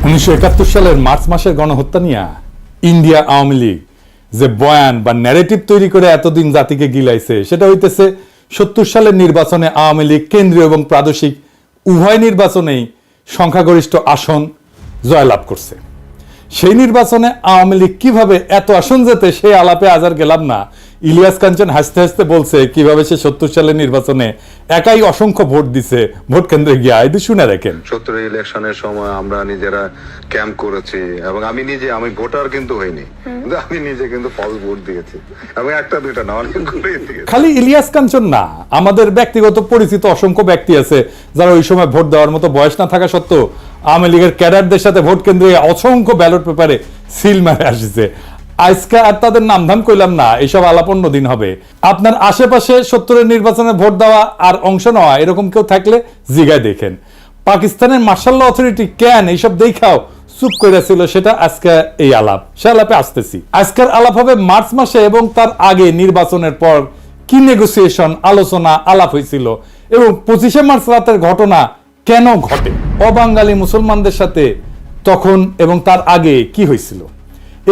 1971 সালের মার্চ মাসের গণহত্যা নিয়ে ইন্ডিয়া আওয়ামী লীগ যে বয়ান বা ন্যারেটিভ তৈরি করে এতদিন জাতিকে গিলাইছে সেটা হইতেছে 70 সালের নির্বাচনে আওয়ামী লীগ কেন্দ্রীয় এবং প্রাদেশিক উভয় নির্বাচনেই সংখ্যাগরিষ্ঠ আসন জয়লাভ করছে। সেই নির্বাচনে আওয়ামী লীগ কিভাবে এত আসন যেতে সেই আলাপে আজ আর গেলাম না। ইলিয়াস কাঞ্চন হাসতে হাসতে বলছে কিভাবে সে 70 সালের নির্বাচনে একাই অসংখ্য ভোট দিছে ভোট কেন্দ্রে গিয়া। এটি শুনে রাখেন। 70 ইলেকশনের সময় আমরা নিজেরা ক্যাম্প করেছি এবং আমি ভোটার কিন্তু হইনি, কিন্তু আমি নিজে কিন্তু ফলস ভোট দিয়েছি এবং একটা দুইটা না অনেকগুলোই দিয়েছি। খালি ইলিয়াস কাঞ্চন না, আমাদের ব্যক্তিগত পরিচিত অসংখ্য ব্যক্তি আছে যারা ওই সময় ভোট দেওয়ার মতো বয়স না থাকা সত্ত্বেও আওয়ামী লীগের ক্যাডারদের সাথে ভোট কেন্দ্রে অসংখ্য ব্যালট পেপারে সিল মারে আসছে। আজকে আর তাদের নামধাম কইলাম না, এইসব আলাপ অন্য দিন হবে। আপনার আশেপাশে 70 নির্বাচনে ভোট দেওয়া আর অংশ নেওয়া এরকম কেউ থাকলে জিগায় দেখেন। পাকিস্তানের মার্শাল ল অথরিটি কেন এইসব দেখাও চুপ করে ছিল, সেটা আজকে এই আলাপ, সে আলাপে আসতেছি। আজকের আলাপ হবে মার্চ মাসে এবং তার আগে নির্বাচনের পর কি নেগোসিয়েশন, আলোচনা, আলাপ হয়েছিল এবং 25শে মার্চ রাতের ঘটনা কেন ঘটে, অবাঙালি মুসলমানদের সাথে তখন এবং তার আগে কি হয়েছিল।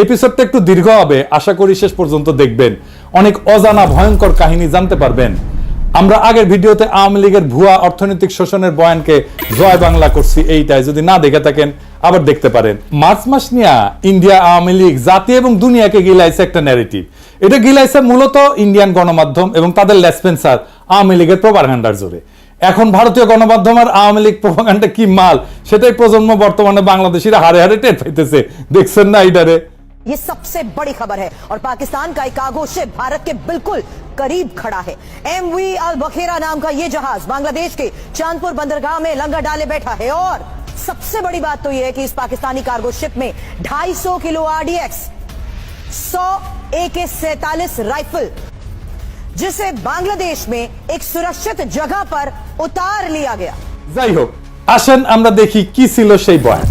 এপিসোডটা একটু দীর্ঘ হবে, আশা করি শেষ পর্যন্ত দেখবেন, অনেক অজানা ভয়ঙ্কর কাহিনী জানতে পারবেন। আমরা আগের ভিডিওতে আওয়ামী লীগের ভুয়া অর্থনৈতিক শোষণের বয়ানকে জয় বাংলা করছি, এইটাই যদি না দেখে থাকেন আবার দেখতে পারেন। মার্চ মাস নিয়ে ইন্ডিয়া আওয়ামী লীগ জাতি এবং দুনিয়াকে গিলাইছে একটা ন্যারেটিভ। এটা গিলাইছে মূলত ইন্ডিয়ান গণমাধ্যম এবং তাদের লেসপেন্সার আওয়ামী লীগের প্রোপাগান্ডার জোরে। এখন ভারতীয় গণমাধ্যম আর আওয়ামী লীগ প্রোপাগান্ডা কি মাল সেটাই প্রজন্ম বর্তমানে বাংলাদেশিরা হারে হারে টের পাইতেছে। দেখছেন না এইটারে? ये सबसे बड़ी खबर है और पाकिस्तान का एक कार्गो शिप भारत के बिल्कुल करीब खड़ा है। MV अल बखेरा नाम का ये जहाज बांग्लादेश के चांदपुर बंदरगाह में लंगर डाले बैठा है और सबसे बड़ी बात तो ये है कि इस पाकिस्तानी कार्गो शिप में 250 किलो RDX, 100 AK-47 राइफल, जिसे बांग्लादेश में एक सुरक्षित जगह पर उतार लिया गया। যাই হোক, আসেন আমরা দেখি কি ছিল সেই বয়ান।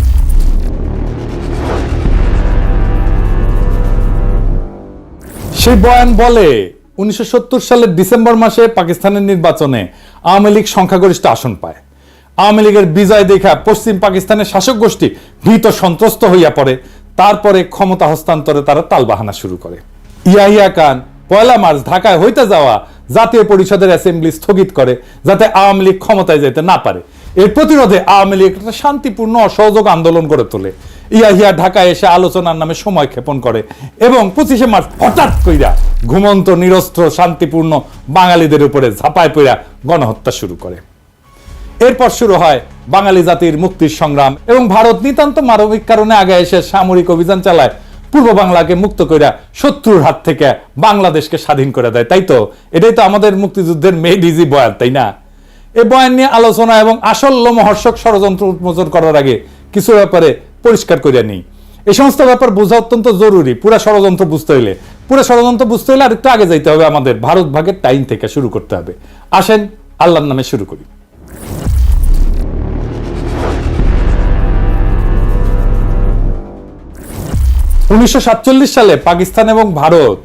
সেই বয়ান বলে 1970 সালের ডিসেম্বর মাসে পাকিস্তানের নির্বাচনে আওয়ামী লীগ সংখ্যাগরিষ্ঠ আসন পায়। আওয়ামী লীগের বিজয় দেখা পশ্চিম পাকিস্তানের শাসক গোষ্ঠী ভীত সন্ত্রস্ত হইয়া পড়ে। তারপরে ক্ষমতা হস্তান্তরে তারা তালবাহানা শুরু করে। ইয়াহিয়া খান 1 মার্চ ঢাকায় হইতে যাওয়া জাতীয় পরিষদের অ্যাসেম্বলি স্থগিত করে যাতে আওয়ামী লীগ ক্ষমতায় যেতে না পারে। এর প্রতিরোধে আওয়ামী লীগ একটা শান্তিপূর্ণ অসহযোগ আন্দোলন গড়ে তোলে। ইয়াহিয়া ঢাকায় এসে আলোচনার নামে সময় ক্ষেপণ করে এবং 25শে মার্চ হঠাৎ কইরা ঘুমন্ত নিরস্ত্র শান্তিপূর্ণ বাঙালিদের উপরে ঝাঁপায় পড়া গণহত্যা শুরু করে। এরপর শুরু হয় বাঙালি জাতির মুক্তির সংগ্রাম এবং ভারত নিতান্ত মানবিক কারণে আগে এসে সামরিক অভিযান চালায়, পূর্ব বাংলাকে মুক্ত কইরা শত্রুর হাত থেকে বাংলাদেশকে স্বাধীন করে দেয়। তাই তো এটাই তো আমাদের মুক্তিযুদ্ধের মেড ইজি বয়ান, তাই না? এই বয়ান নিয়ে আলোচনা এবং আসল লোমহর্ষক ষড়যন্ত্র উন্মোচন করার আগে কিছু ব্যাপারে পরিষ্কার করে নিই। এই সমস্ত ব্যাপার বোঝা অত্যন্ত জরুরি। পুরা ষড়যন্ত্র বুঝতে হইলে আরেকটু আগে যাইতে হবে, আমাদের ভারত ভাগের টাইম থেকে শুরু করতে হবে। আসেন আল্লাহর নামে শুরু করি। উনিশশো 1947 সালে পাকিস্তান এবং ভারত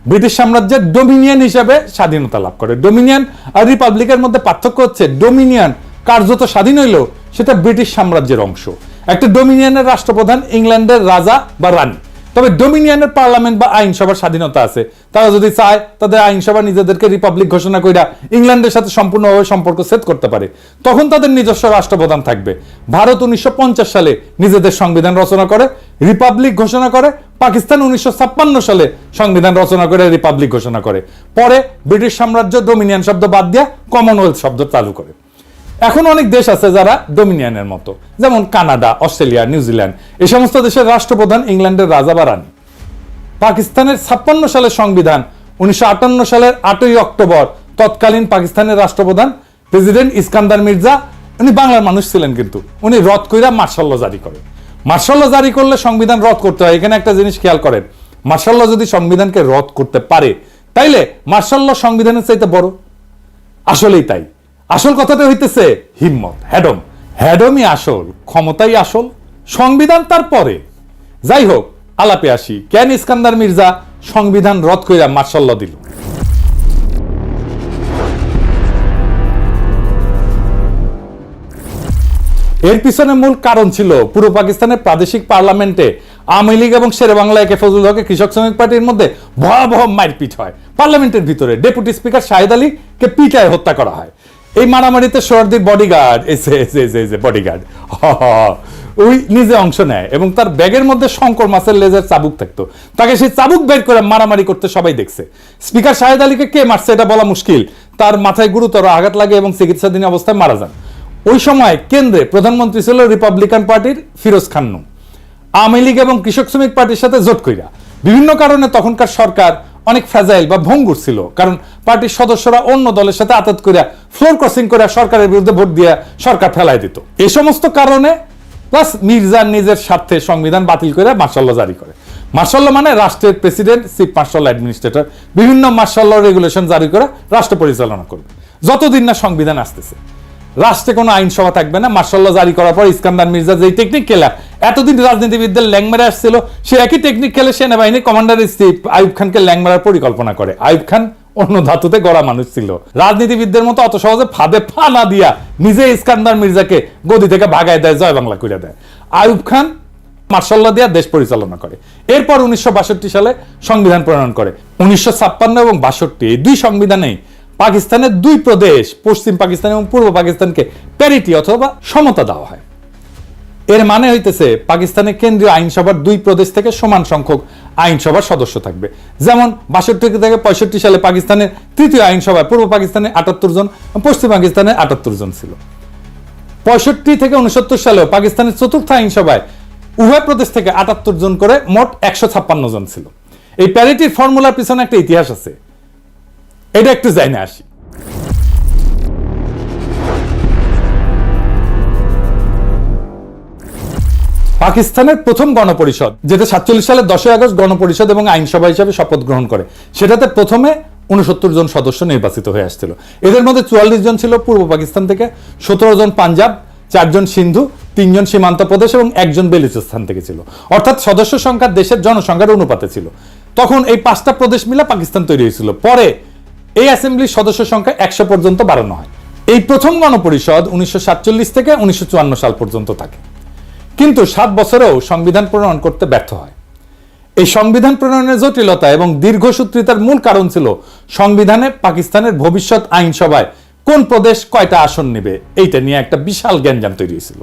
ব্রিটিশ সাম্রাজ্যের ডোমিনিয়ন হিসেবে স্বাধীনতা লাভ করে। ডোমিনিয়ন আর রিপাবলিকের মধ্যে পার্থক্য হচ্ছে ডোমিনিয়ন কার্যত স্বাধীন হইলেও সেটা ব্রিটিশ সাম্রাজ্যের অংশ। একটা ডোমিনিয়নের রাষ্ট্রপ্রধান ইংল্যান্ডের রাজা বা রানী, তবে ডোমিনিয়নের পার্লামেন্ট বা আইনসভার স্বাধীনতা আছে। তারা যদি চায় তাদের আইনসভা নিজেদেরকে রিপাবলিক ঘোষণা কইরা ইংল্যান্ডের সাথে সম্পূর্ণভাবে সম্পর্ক সেট করতে পারে, তখন তাদের নিজস্ব রাষ্ট্রপ্রধান থাকবে। ভারত 1950 সালে নিজেদের সংবিধান রচনা করে রিপাবলিক ঘোষণা করে। পাকিস্তান 1956 সালে সংবিধান রচনা করে রিপাবলিক ঘোষণা করে। পরে ব্রিটিশ সাম্রাজ্য ডোমিনিয়ন শব্দ বাদ দিয়া কমনওয়েলথ শব্দ চালু করে। এখন অনেক দেশ আছে যারা ডোমিনিয়নের মতো, যেমন কানাডা, অস্ট্রেলিয়া, নিউজিল্যান্ড। এই সমস্ত দেশের রাষ্ট্রপ্রধান ইংল্যান্ডের রাজা বা রানী। পাকিস্তানের 56 সালের সংবিধান 1958 সালের 8ই অক্টোবর তৎকালীন পাকিস্তানের রাষ্ট্রপ্রধান প্রেসিডেন্ট ইস্কান্দার মির্জা, উনি বাংলার মানুষ ছিলেন, কিন্তু উনি রদ কইরা মার্শাল ল জারি করে। মার্শাল ল জারি করলে সংবিধান রদ করতে হয়। এখানে একটা জিনিস খেয়াল করেন, মার্শাল ল যদি সংবিধানকে রদ করতে পারে তাইলে মার্শাল ল সংবিধানের চাইতে বড়। আসলেই তাই। আসল কথাটা হইতেছে হিম্মত, হ্যাডমই আসল, ক্ষমতাই আসল, সংবিধান তারপরে। যাই হোক, আলাপে আসি, কেন ইস্কান্দার মির্জা সংবিধান রদ কইরা মার্শাল ল দিল। এর পিছনে মূল কারণ ছিল পূর্ব পাকিস্তানের প্রাদেশিক পার্লামেন্টে আওয়ামী লীগ এবং শেরেবাংলা একে ফজলুল হকের কৃষক শ্রমিক পার্টির মধ্যে ভয়াবহ মারপিট হয়। পার্লামেন্টের ভিতরে ডেপুটি স্পিকার শাহেদ আলীকে পিটায় হত্যা করা হয়। এই মারামারিতে সোহরাওয়ার্দীর বডিগার্ড বডিগার্ড ওই নিজে অংশ নেয় এবং তার ব্যাগের মধ্যে শঙ্কর মাছের লেজের চাবুক থাকতো। তাকে সেই চাবুক বের করে মারামারি করতে সবাই দেখছে। স্পিকার শাহেদ আলীকে কে মারছে এটা বলা মুশকিল। তার মাথায় গুরুতর আঘাত লাগে এবং চিকিৎসাধীন অবস্থায় মারা যান। ওই সময় কেন্দ্রে প্রধানমন্ত্রী ছিল রিপাবলিকান পার্টির ফিরোজ খান নূন। আওয়ামী লীগ এবং কৃষক শ্রমিক পার্টির সাথে জোট কইরা বিভিন্ন কারণে তখনকার সরকার অনেক ফ্র্যাজাইল বা ভঙ্গুর ছিল, কারণ পার্টির সদস্যরা অন্য দলের সাথে আতাত করিয়া ফ্লোর ক্রসিং করে সরকারের বিরুদ্ধে ভোট দিয়ে সরকার ফেলাই দিত। এই সমস্ত কারণে প্লাস মির্জা নিজের স্বার্থে সংবিধান বাতিল করে মার্শাল ল জারি করে। মার্শাল ল মানে রাষ্ট্রের প্রেসিডেন্ট, চিফ মার্শাল অ্যাডমিনিস্ট্রেটর বিভিন্ন মার্শাল ল রেগুলেশন জারি করে রাষ্ট্র পরিচালনা করবে যতদিন না সংবিধান আসতেছে। রাষ্ট্রে কোনো আইনসভা থাকবে না। মার্শাল ল জারি করার পর ইস্কান্দার মির্জা যেই টেকনিক খেলা এতদিন রাজনীতিবিদদের ল্যাং মেরে আসছিল, সে একই টেকনিক খেলে সেনাবাহিনী কমান্ডার ইন চিফ আইয়ুব খানকে ল্যাং মারার পরিকল্পনা করে। আইয়ুব খান অন্য ধাতুতে গড়া মানুষ ছিল, রাজনীতিবিদদের মতো অত সহজে ফাঁদে পা না দিয়া নিজে ইস্কান্দার মির্জাকে গদি থেকে ভাগায় দেয়, জয় বাংলা করে দেয়। আইয়ুব খান মার্শাল ল দিয়া দেশ পরিচালনা করে। এরপর 1962 সালে সংবিধান প্রণয়ন করে। 1956 এবং 62 এই দুই সংবিধানেই পাকিস্তানের দুই প্রদেশ পশ্চিম পাকিস্তান এবং পূর্ব পাকিস্তানকে প্যারিটি অথবা সমতা দেওয়া হয়। এর মানে হইতেছে পাকিস্তানের কেন্দ্রীয় আইনসভার দুই প্রদেশ থেকে সমান সংখ্যক আইনসভার সদস্য থাকবে। যেমন 62 থেকে 65 সালে পাকিস্তানের তৃতীয় আইনসভায় পূর্ব পাকিস্তানে 78 জন, পশ্চিম পাকিস্তানে 78 জন ছিল। 65 থেকে 69 সালেও পাকিস্তানের চতুর্থ আইনসভায় উভয় প্রদেশ থেকে 78 জন করে মোট 156 জন ছিল। এই প্যারিটির ফর্মুলার পিছনে একটা ইতিহাস আছে, এটা একটু জানি আসি। পাকিস্তানের প্রথম গণপরিষদ, যেটা 47 সালের 10 আগস্ট গণপরিষদ এবং আইনসভা হিসাবে শপথ গ্রহণ করে, সেটাতে প্রথমে 69 জন সদস্য নির্বাচিত হয়ে আসছিল। এদের মধ্যে 44 জন ছিল পূর্ব পাকিস্তান থেকে, 17 জন পাঞ্জাব, 4 জন সিন্ধু, 3 জন সীমান্ত প্রদেশ এবং 1 জন বেলুচিস্তান থেকে ছিল। অর্থাৎ সদস্য সংখ্যা দেশের জনসংখ্যার অনুপাতে ছিল। তখন এই 5টা প্রদেশ মিলে পাকিস্তান তৈরি হয়েছিল। পরে এই অ্যাসেম্বলির সদস্য সংখ্যা 100 পর্যন্ত বাড়ানো হয়। এই প্রথম গণপরিষদ 1947 থেকে 1954 সাল পর্যন্ত থাকে, কিন্তু 7 বছরেও সংবিধান প্রণয়ন করতে ব্যর্থ হয়। এই সংবিধান প্রণয়নের জটিলতা এবং দীর্ঘসূত্রিতার মূল কারণ ছিল সংবিধানে পাকিস্তানের ভবিষ্যৎ আইনসভায় কোন প্রদেশ কয়টা আসন নেবে এইটা নিয়ে একটা বিশাল গ্যাঞ্জাম তৈরি হয়েছিল।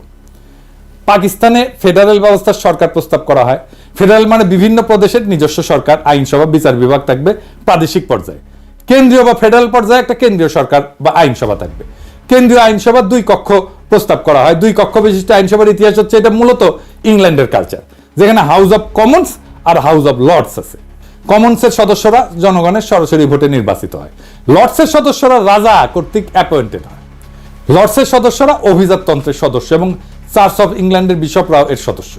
পাকিস্তানে ফেডারেল ব্যবস্থার সরকার প্রস্তাব করা হয়। ফেডারেল মানে বিভিন্ন প্রদেশের নিজস্ব সরকার, আইনসভা, বিচার বিভাগ থাকবে প্রাদেশিক পর্যায়ে। কেন্দ্রীয় বা ফেডারেল পর্যায়ে একটা কেন্দ্রীয় সরকার বা আইনসভা থাকবে। কেন্দ্রীয় আইনসভা 2 কক্ষ প্রস্তাব করা হয়। 2 কক্ষ বিশিষ্ট আইনসভার ইতিহাস হচ্ছে, এটা মূলত ইংল্যান্ডের কালচার, যেখানে হাউস অব কমন্স আর হাউস অব লর্ডস আছে। কমন্সের সদস্যরা জনগণের সরাসরি ভোটে নির্বাচিত হয়। লর্ডসের সদস্যরা রাজা কর্তৃক অ্যাপয়েন্টেড হয়। লর্ডসের সদস্যরা অভিজাততন্ত্রের সদস্য এবং চার্চ অফ ইংল্যান্ডের বিশপরাও এর সদস্য।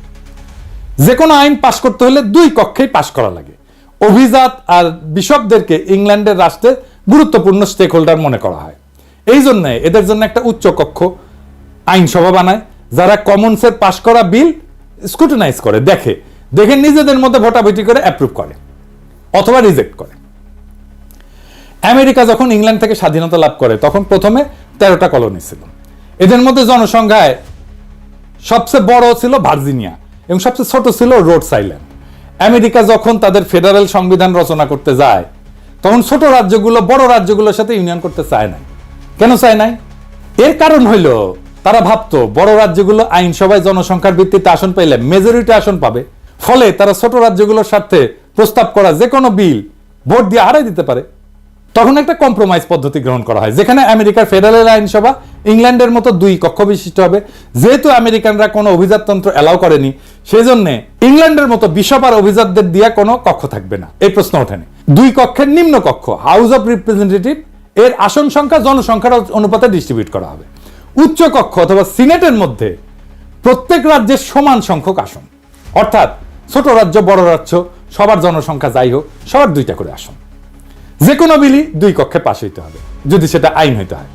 যে কোনো আইন পাশ করতে হলে 2 কক্ষেই পাশ করা লাগে। অভিজাত আর বিশপদেরকে ইংল্যান্ডের রাষ্ট্রে গুরুত্বপূর্ণ স্টেক হোল্ডার মনে করা হয়। এই জন্য এদের জন্য একটা উচ্চ কক্ষ আইনসভা বানায়, যারা কমন্সের পাশ করা বিল স্ক্রুটিনাইজ করে, দেখে নিজেদের মধ্যে ভোটাভুটি করে অ্যাপ্রুভ করে অথবা রিজেক্ট করে। আমেরিকা যখন ইংল্যান্ড থেকে স্বাধীনতা লাভ করে তখন প্রথমে 13টা কলোনি ছিল। এদের মধ্যে জনসংখ্যায় সবচেয়ে বড় ছিল ভার্জিনিয়া এবং সবচেয়ে ছোট ছিল রোডস আইল্যান্ড। আমেরিকা যখন তাদের ফেডারেল সংবিধান রচনা করতে যায় তখন ছোট রাজ্যগুলো বড় রাজ্যগুলোর সাথে ইউনিয়ন করতে চায় নাই। কেন চায় নাই? এর কারণ হইল তারা ভাবতো বড় রাজ্যগুলো আইনসভায় জনসংখ্যার ভিত্তিতে আসন পাইলে মেজরিটি আসন পাবে, ফলে তারা ছোট রাজ্যগুলোর সাথে প্রস্তাব করা যে কোনো বিল ভোট দিয়ে হারাই দিতে পারে। তখন একটা কম্প্রোমাইজ পদ্ধতি গ্রহণ করা হয়, যেখানে আমেরিকার ফেডারেল আইনসভা ইংল্যান্ডের মতো 2 কক্ষ বিশিষ্ট হবে। যেহেতু আমেরিকানরা কোনো অভিজাততন্ত্র এলাও করেনি, সেই জন্য ইংল্যান্ডের মতো বিশপ আর অভিজাতদের দিয়ে কোনো কক্ষ থাকবে না, এই প্রশ্ন ওঠেনি। 2 কক্ষের নিম্ন কক্ষ হাউস অফ রিপ্রেজেন্টেটিভ এর আসন সংখ্যা জনসংখ্যার অনুপাতে ডিস্ট্রিবিউট করা হবে। উচ্চ কক্ষ অথবা সিনেটের মধ্যে প্রত্যেক রাজ্যের সমান সংখ্যক আসন, অর্থাৎ ছোট রাজ্য বড় রাজ্য সবার জনসংখ্যা যাই হোক সবার 2টা করে আসন। যে কোনো বিলই 2 কক্ষে পাশ হইতে হবে যদি সেটা আইন হইতে হয়।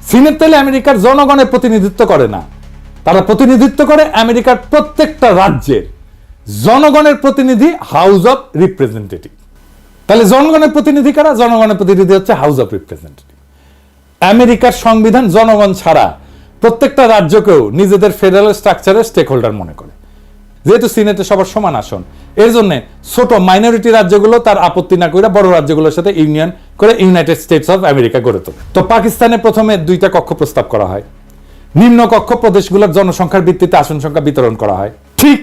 সিনেট তাহলে আমেরিকার জনগণের প্রতিনিধিত্ব করে না, তারা প্রতিনিধিত্ব করে আমেরিকার প্রত্যেকটা রাজ্যের জনগণের প্রতিনিধি হাউস অফ রিপ্রেজেন্টেটিভ। তাহলে জনগণের প্রতিনিধি কারা? জনগণের প্রতিনিধি হচ্ছে হাউস অফ রিপ্রেজেন্টেটিভ। আমেরিকার সংবিধান জনগণ ছাড়া প্রত্যেকটা রাজ্যকেও নিজেদের ফেডারেল স্ট্রাকচারের স্টেক হোল্ডার মনে করে। যেহেতু সিনেটে সবার সমান আসন, এর জন্য ছোট মাইনরিটি রাজ্যগুলো তার আপত্তি না করে বড় রাজ্যগুলোর সাথে ইউনিয়ন করে ইউনাইটেড স্টেটস অফ আমেরিকা গড়ে তোলে। তো পাকিস্তানে প্রথমে 2টা কক্ষ প্রস্তাব করা হয়। নিম্ন কক্ষ প্রদেশগুলোর জনসংখ্যার ভিত্তিতে আসন সংখ্যা বিতরণ করা হয়, ঠিক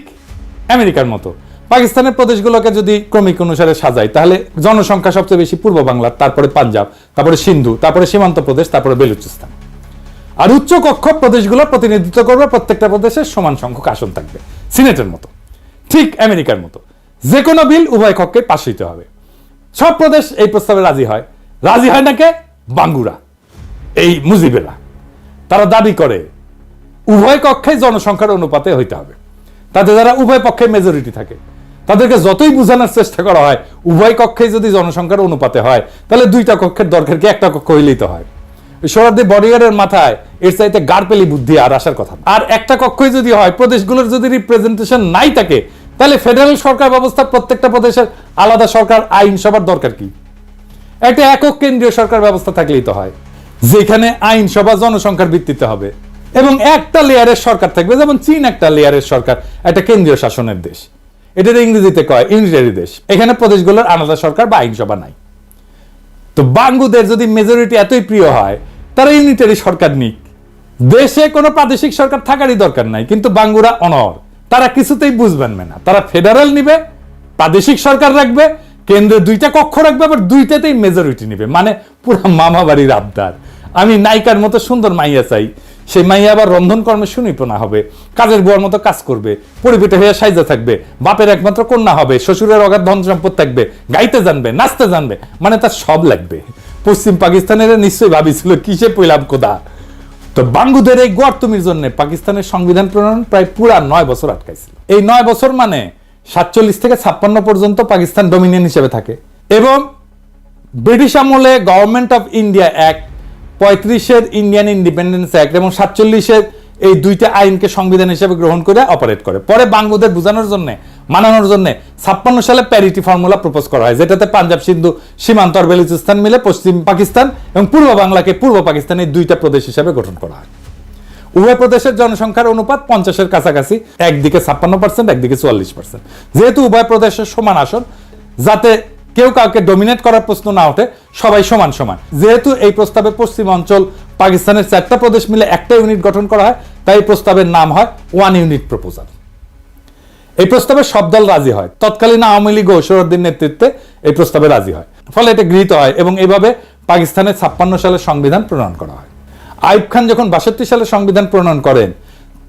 আমেরিকার মতো। পাকিস্তানের প্রদেশগুলোকে যদি ক্রমিক অনুসারে সাজায়, তাহলে জনসংখ্যা সবচেয়ে বেশি পূর্ব বাংলার, তারপরে পাঞ্জাব, তারপরে সিন্ধু, তারপরে সীমান্ত প্রদেশ, তারপরে বেলুচিস্তান। আর উচ্চ কক্ষ প্রদেশগুলো প্রতিনিধিত্ব করবে, প্রত্যেকটা প্রদেশের সমান সংখ্যক আসন থাকবে, সিনেটের মতো, ঠিক আমেরিকার মতো। যে কোনো বিল উভয় কক্ষে পাশ হইতে হবে। সব প্রদেশ এই প্রস্তাবে রাজি হয়। রাজি হয় না কে? বাঙ্গুরা, এই মুজিবেরা। তারা দাবি করে উভয় কক্ষে জনসংখ্যার অনুপাতে হইতে হবে। তাতে যারা উভয় পক্ষে মেজরিটি থাকে, তাদেরকে যতই বোঝানোর চেষ্টা করা হয় উভয় কক্ষে যদি জনসংখ্যার অনুপাতে হয়, তাহলে 2টা কক্ষের দরকার কি, একটা কক্ষ হইলেই তো হয়। সোহরাওয়ার্দী বডিগার্ডের মাথায় এর চাইতে গাড়পেলি বুদ্ধি আর আসার কথা। আর একটা কক্ষই যদি হয়, প্রদেশগুলোর যদি রিপ্রেজেন্টেশন নাই থাকে, তাহলে ফেডারেল সরকার ব্যবস্থা প্রত্যেকটা প্রদেশের আলাদা সরকার, আইনসভার দরকার কি? একটা একক কেন্দ্রীয় সরকার ব্যবস্থা থাকলেই তো হয়, যেখানে আইনসভা জনসংখ্যার ভিত্তিতে হবে এবং একটা লেয়ারের সরকার থাকবে। যেমন চীন একটা লেয়ারের সরকার, একটা কেন্দ্রীয় শাসনের দেশ, এটার ইংরেজিতে কয় ইউনিটারি দেশ। এখানে প্রদেশগুলোর আলাদা সরকার বা আইনসভা নাই। তো বাঙ্গুদের যদি মেজরিটি এতই প্রিয় হয়, তারা ইউনিটারি সরকার নিক, দেশে কোনো প্রাদেশিক সরকার থাকারই দরকার নাই। কিন্তু বাঙ্গুরা অনর, তারা কিছুতেই বুঝবেন না। তারা ফেডারেল নিবে, প্রাদেশিক সরকার রাখবে, কেন্দ্রে 2টা কক্ষ রাখবে, আবার 2টাতেই মেজরিটি নিবে। মানে পুরো মামা বাড়ির আবদার। আমি নায়িকার মতো সুন্দর মাইয়া চাই, সেই মাইয়া আবার রন্ধন কর্মে সুনিপুণা হবে, কাজের বুয়ার মতো কাজ করবে, পরিপিঠে হয়ে সাইজা থাকবে, বাপের একমাত্র কন্যা হবে, শ্বশুরের অগাধ ধন সম্পদ থাকবে, গাইতে জানবে, নাচতে জানবে, মানে তার সব লাগবে। পশ্চিম পাকিস্তানের নিশ্চয়ই ভাবিছিল কিসে পইলাম কোদা। তো বাঙ্গুদের এই গোয়ার্তুমির জন্য পাকিস্তানের সংবিধান প্রণয়ন প্রায় পুরা 9 বছর আটকাইছিল। এই 9 বছর মানে 47 থেকে 56 পর্যন্ত পাকিস্তান ডোমিনিয়ন হিসেবে থাকে। এবং ব্রিটিশ আমলে গভর্নমেন্ট অফ ইন্ডিয়া অ্যাক্ট, 35-এর ইন্ডিয়ান ইন্ডিপেন্ডেন্স অ্যাক্ট এবং 47-এর এই 2টা আইনকে সংবিধান হিসেবে গ্রহণ করে অপারেট করে। পরে বাঙ্গুদের বোঝানোর জন্য, মানানোর জন্য 56 সালে প্যারিটি ফর্মুলা প্রপোজ করা হয়, যেটাতে পাঞ্জাব, সিন্ধু, সীমান্ত আর বেলুচিস্তান মিলে পশ্চিম পাকিস্তান এবং পূর্ব বাংলাকে পূর্ব পাকিস্তানের 2টা প্রদেশ হিসেবে গঠন করা হয়। উভয় প্রদেশের জনসংখ্যার অনুপাত 50-এর কাছাকাছি, একদিকে 56%, একদিকে 44%। যেহেতু উভয় প্রদেশের সমান আসন, যাতে কেউ কাউকে ডমিনেট করার প্রশ্ন না ওঠে, সবাই সমান সমান। যেহেতু এই প্রস্তাবে পশ্চিম অঞ্চল পাকিস্তানের 4টা প্রদেশ মিলে একটা ইউনিট গঠন করা হয়, তাই প্রস্তাবের নাম হয় 1 ইউনিট প্রপোজাল। এই প্রস্তাবে সব দল রাজি হয়। তৎকালীন আওয়ামী লীগ ও সোহরাওয়ার্দীর নেতৃত্বে এই প্রস্তাবে রাজি হয়, ফলে এটা গৃহীত হয় এবং এইভাবে পাকিস্তানের 56 সালে সংবিধান প্রণয়ন করা হয়। আইয়ুব খান যখন 62 সালে সংবিধান প্রণয়ন করেন,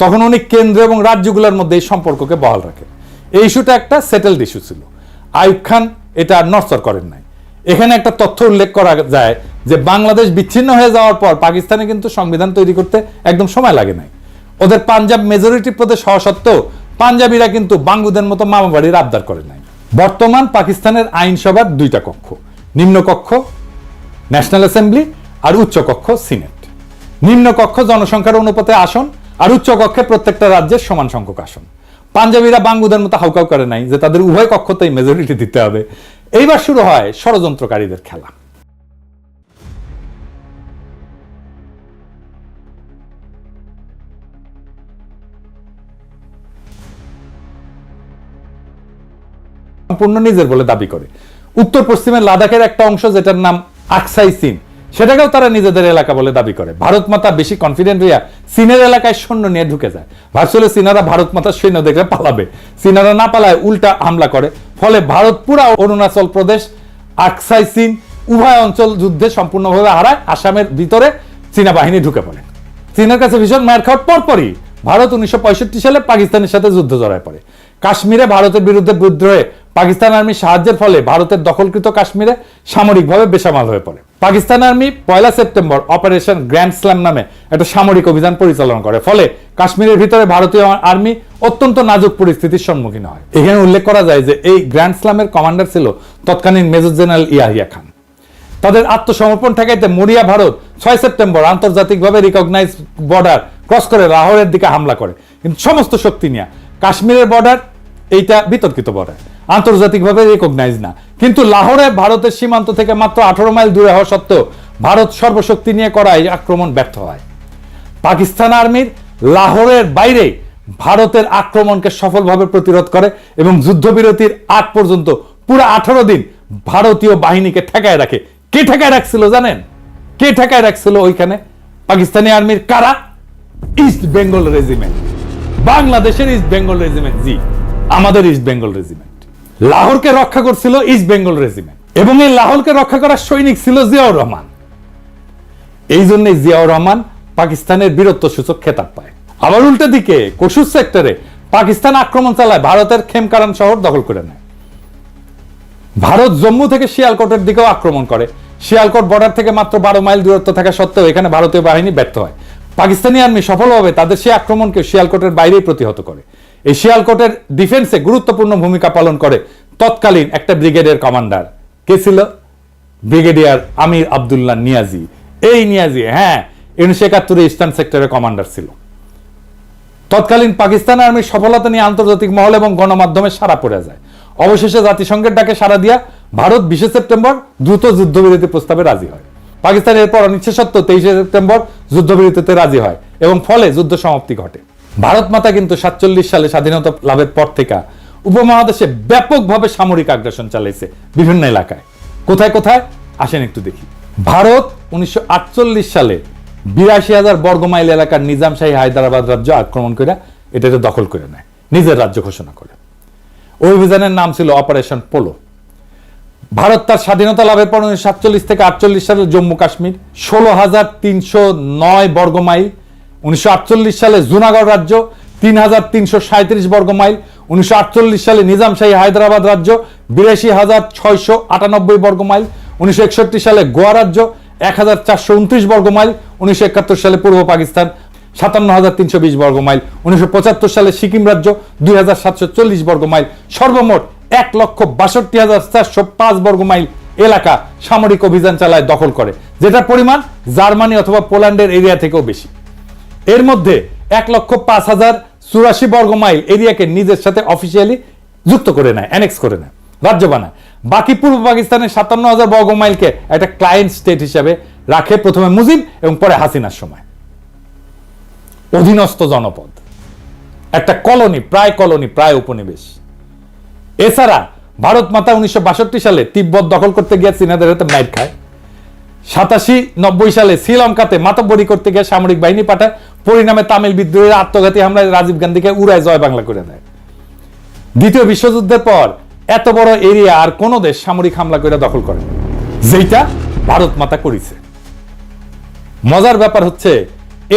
তখন উনি কেন্দ্র এবং রাজ্যগুলোর মধ্যে এই সম্পর্ককে বহাল রাখেন। এই ইস্যুটা একটা সেটেলড ইস্যু ছিল। আইয়ুব খান এটা আর নড়চড় করেন নাই। এখানে একটা তথ্য উল্লেখ করা যায় যে বাংলাদেশ বিচ্ছিন্ন হয়ে যাওয়ার পর পাকিস্তানে কিন্তু সংবিধান তৈরি করতে একদম সময় লাগে নাই। ওদের পাঞ্জাব মেজরিটি প্রদেশ হওয়া সত্ত্বেও পাঞ্জাবিরা কিন্তু বাঙ্গুদের মতো মামা বাড়ির আবদার করে নাই। বর্তমান পাকিস্তানের আইনসভার 2টা কক্ষ, নিম্ন কক্ষ ন্যাশনাল অ্যাসেম্বলি আর উচ্চ কক্ষ সিনেট। নিম্ন কক্ষ জনসংখ্যার অনুপাতে আসন আর উচ্চ কক্ষে প্রত্যেকটা রাজ্যের সমান সংখ্যক আসন। পাঞ্জাবিরা বাঙ্গুদের মতো হাউকাউ করে নাই যে তাদের উভয় কক্ষতেই মেজরিটি দিতে হবে। এইবার শুরু হয় ষড়যন্ত্রকারীদের খেলা। সম্পূর্ণ নিজের বলে দাবি করে। উত্তর পশ্চিমের লাদাখের একটা অংশ, যেটার নাম আকসাই চীন, সেটাকেও তারা নিজেদের এলাকা বলে দাবি করে। ভারত মাতা বেশি কনফিডেন্ট হইয়া চীনের এলাকায় সৈন্য নিয়ে ঢুকে যায়। ভাবছিল চীনারা ভারত মাতার সৈন্য দেখলে পালাবে, চীনারা না পালায় উল্টা হামলা করে। ফলে ভারত পুরা অরুণাচল প্রদেশ, আকসাই চীন উভয় অঞ্চল যুদ্ধে সম্পূর্ণভাবে হারায়। আসামের ভিতরে চীনা বাহিনী ঢুকে পড়ে। চীনের কাছে ভীষণ মার খাওয়ার পরপরই ভারত 1965 সালে পাকিস্তানের সাথে যুদ্ধ জড়ায় পড়ে। কাশ্মীরে ভারতের বিরুদ্ধে বিদ্রোহে পাকিস্তান আর্মির সাহায্যের ফলে ভারতের দখলকৃত কাশ্মীরে সামরিকভাবে বেসামাল হয়ে পড়ে। Pakistan army 1 September operation grand slam নামে একটা সামরিক অভিযান পরিচালনা করে। ফলে কাশ্মীরের ভিতরে ভারতীয় আর্মি অত্যন্ত নাজুক পরিস্থিতির সম্মুখীন হয়। এখানে উল্লেখ করা যায় যে এই গ্র্যান্ড স্ল্যামের কমান্ডার ছিল তৎকালীন মেজর জেনারেল ইয়াহিয়া খান। তাদের আত্মসমর্পণ ঠেকাইতে মরিয়া ভারত 6 সেপ্টেম্বর আন্তর্জাতিকভাবে রিকগনাইজ বর্ডার ক্রস করে লাহোরের দিকে হামলা করে, কিন্তু সমস্ত শক্তি নিয়ে। কাশ্মীরের বর্ডার এইটা বিতর্কিত বর্ডার, আন্তর্জাতিকভাবে রিকগনাইজ না, কিন্তু লাহোরে ভারতের সীমান্ত থেকে মাত্র 18 মাইল দূরে হওয়া সত্ত্বেও ভারত সর্বশক্তি নিয়ে করা এই আক্রমণ ব্যর্থ হয়। পাকিস্তান আর্মির লাহোরের বাইরে ভারতের আক্রমণকে সফলভাবে প্রতিরোধ করে এবং যুদ্ধবিরতির আগ পর্যন্ত পুরো 18 দিন ভারতীয় বাহিনীকে ঠেকায় রাখে। কে ঠেকায় রাখছিল জানেন? কে ঠেকায় রাখছিল ওইখানে? পাকিস্তানি আর্মির কারা? ইস্ট বেঙ্গল রেজিমেন্ট, বাংলাদেশের ইস্ট বেঙ্গল রেজিমেন্ট। জি, আমাদের ইস্ট বেঙ্গল রেজিমেন্ট। লাহোরকে রক্ষা করছিল ইস্ট বেঙ্গল রেজিমেন্ট এবং এই লাহোরকে রক্ষা করার সৈনিক ছিল জিয়াউর রহমান। এই জন্য জিয়াউর রহমান পাকিস্তানের বীরত্ব সূচক খেতাব পায়। আবার উল্টো দিকে কসুর সেক্টরে পাকিস্তান আক্রমণ চালায়, ভারতের খেমকারান শহর দখল করে নেয়। ভারত জম্মু থেকে শিয়ালকোটের দিকেও আক্রমণ করে। শিয়ালকোট বর্ডার থেকে মাত্র 12 মাইল দূরত্ব থাকা সত্ত্বেও এখানে ভারতীয় বাহিনী ব্যর্থ হয়। পাকিস্তানি আর্মি সফলভাবে তাদের সেই আক্রমণকে শিয়ালকোটের বাইরেই প্রতিহত করে। এই শিয়ালকোটের ডিফেন্সে গুরুত্বপূর্ণ ভূমিকা পালন করে তৎকালীন একটা ব্রিগেডের কমান্ডার। কে ছিল? ব্রিগেডিয়ার আমির আব্দুল্লাহ নিয়াজি। এই নিয়াজি 1971 ইস্টার্ন সেক্টরের কমান্ডার ছিল। তৎকালীন পাকিস্তান আর্মির সফলতা নিয়ে আন্তর্জাতিক মহল এবং গণমাধ্যমে সাড়া পড়ে যায়। অবশেষে জাতিসংঘের ডাকে সাড়া দিয়া ভারত 20 সেপ্টেম্বর দ্রুত যুদ্ধবিরতি প্রস্তাবে রাজি হয়। পাকিস্তান এরপর অনিচ্ছা সত্ত্বেও 23 সেপ্টেম্বর যুদ্ধবিরতিতে রাজি হয় এবং ফলে যুদ্ধ সমাপ্তি ঘটে। ভারত মাতা কিন্তু 47 সালে স্বাধীনতা লাভের পর থেকে উপমহাদেশে ব্যাপকভাবে সামরিক আগ্রাসন চালাইছে বিভিন্ন এলাকায়। কোথায় কোথায় আসেন একটু দেখি। ভারত 1948 সালে 82,000 বর্গমাইল এলাকার নিজামশাহী হায়দ্রাবাদ রাজ্য আক্রমণ করে এটাকে দখল করে নেয়, নিজের রাজ্য ঘোষণা করে। ওই অভিযানের নাম ছিল অপারেশন পোলো। ভারত তার স্বাধীনতা লাভের পর 1947 থেকে 48 সালে জম্মু কাশ্মীর 16,309 বর্গমাইল, 1948 সালে জুনাগড় রাজ্য 3,337 বর্গমাইল, 1948 সালে নিজামশাহী হায়দ্রাবাদ রাজ্য 82,698 বর্গমাইল, 1961 সালে গোয়া রাজ্য 1,429 বর্গমাইল, 1971 সালে পূর্ব পাকিস্তান 57,320 বর্গমাইল, 1975 সালে সিকিম রাজ্য 2,740 বর্গমাইল, সর্বমোট 1,62,405 বর্গমাইল এলাকা সামরিক অভিযান চালায় দখল করে, যেটার পরিমাণ জার্মানি অথবা পোল্যান্ডের এরিয়া থেকেও বেশি। এর মধ্যে 1,05,084 বর্গমাইল এরিয়াকে নিজের সাথে অফিসিয়ালি যুক্ত করে নেয়, অ্যানেক্স করে নেয়, রাজ্য বানায়। বাকি পূর্ব পাকিস্তানের 57,000 বর্গমাইলকে একটা ক্লায়েন্ট স্টেট হিসেবে রাখে, প্রথমে মুজিব এবং পরে হাসিনার সময়। অধীনস্থ জনপদ, একটা কলোনি, প্রায় উপনিবেশ। এছাড়া ভারত মাতা 1962 সালে তিব্বত দখল করতে গিয়ে চীনাদের হাতে মাইর খায়। 87-90 সালে শ্রীলঙ্কাতে মাতব্বরি করতে গিয়ে সামরিক বাহিনী পাঠায়, পরিণামে তামিল বিদ্রোহের আত্মঘাতী হামলায় রাজীব গান্ধীকে উড়ায় জয় বাংলা করে দেয়। দ্বিতীয় বিশ্বযুদ্ধের পর এত বড় এরিয়া আর কোন দেশ সামরিক হামলা করে দখল করে, যেটা ভারত মাতা করেছে। মজার ব্যাপার হচ্ছে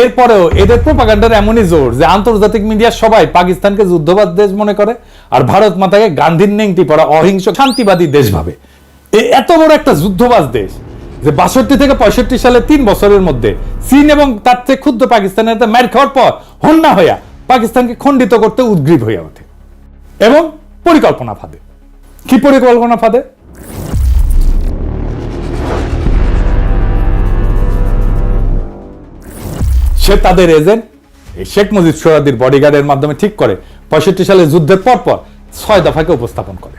এরপরেও এদের প্রোপাগান্ডার এমনই জোর যে আন্তর্জাতিক মিডিয়া সবাই পাকিস্তানকে যুদ্ধবাদ দেশ মনে করে আর ভারত মাতাকে গান্ধীর নেংটি পড়া অহিংস শান্তিবাদী দেশ ভাবে। এত বড় একটা যুদ্ধবাজ দেশ যে 62 থেকে 65 সালে 3 বছরের মধ্যে চীন এবং তার থেকে ক্ষুদ্র পাকিস্তানের মার খাওয়ার পর হন্যা হইয়া পাকিস্তানকে খণ্ডিত করতে উদ্গ্রীব হইয়া ওঠে এবং পরিকল্পনা ফাঁদে। কি পরিকল্পনা ফাঁদে? সে তাদের এজেন্ট শেখ মুজিব সোহরাওয়ার্দীর বডিগার্ডের মাধ্যমে ঠিক করে 65 সালে যুদ্ধের পর 6 দফাকে উপস্থাপন করে।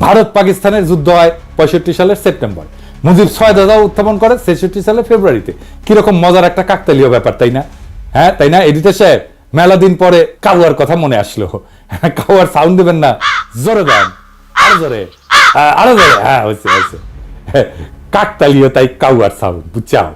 ভারত পাকিস্তানের যুদ্ধ হয় 65 সালের সেপ্টেম্বর, মুজিব 6 দফা উত্থাপন করে 66 সালের ফেব্রুয়ারিতে। কিরকম মজার একটা কাকতালীয় ব্যাপার, তাই না? তাই না এডিটর সাহেব? মেলা দিন পরে কাউয়ার কথা মনে আসলো। কাউয়ার সাউন্ড দেবেন না? জোরে দেন, আরো জোরে, আরো জোরে। হয়েছে হয়েছে, কাকতালীয় তাই কাউয়ার সাউন্ড, বুঝছাও।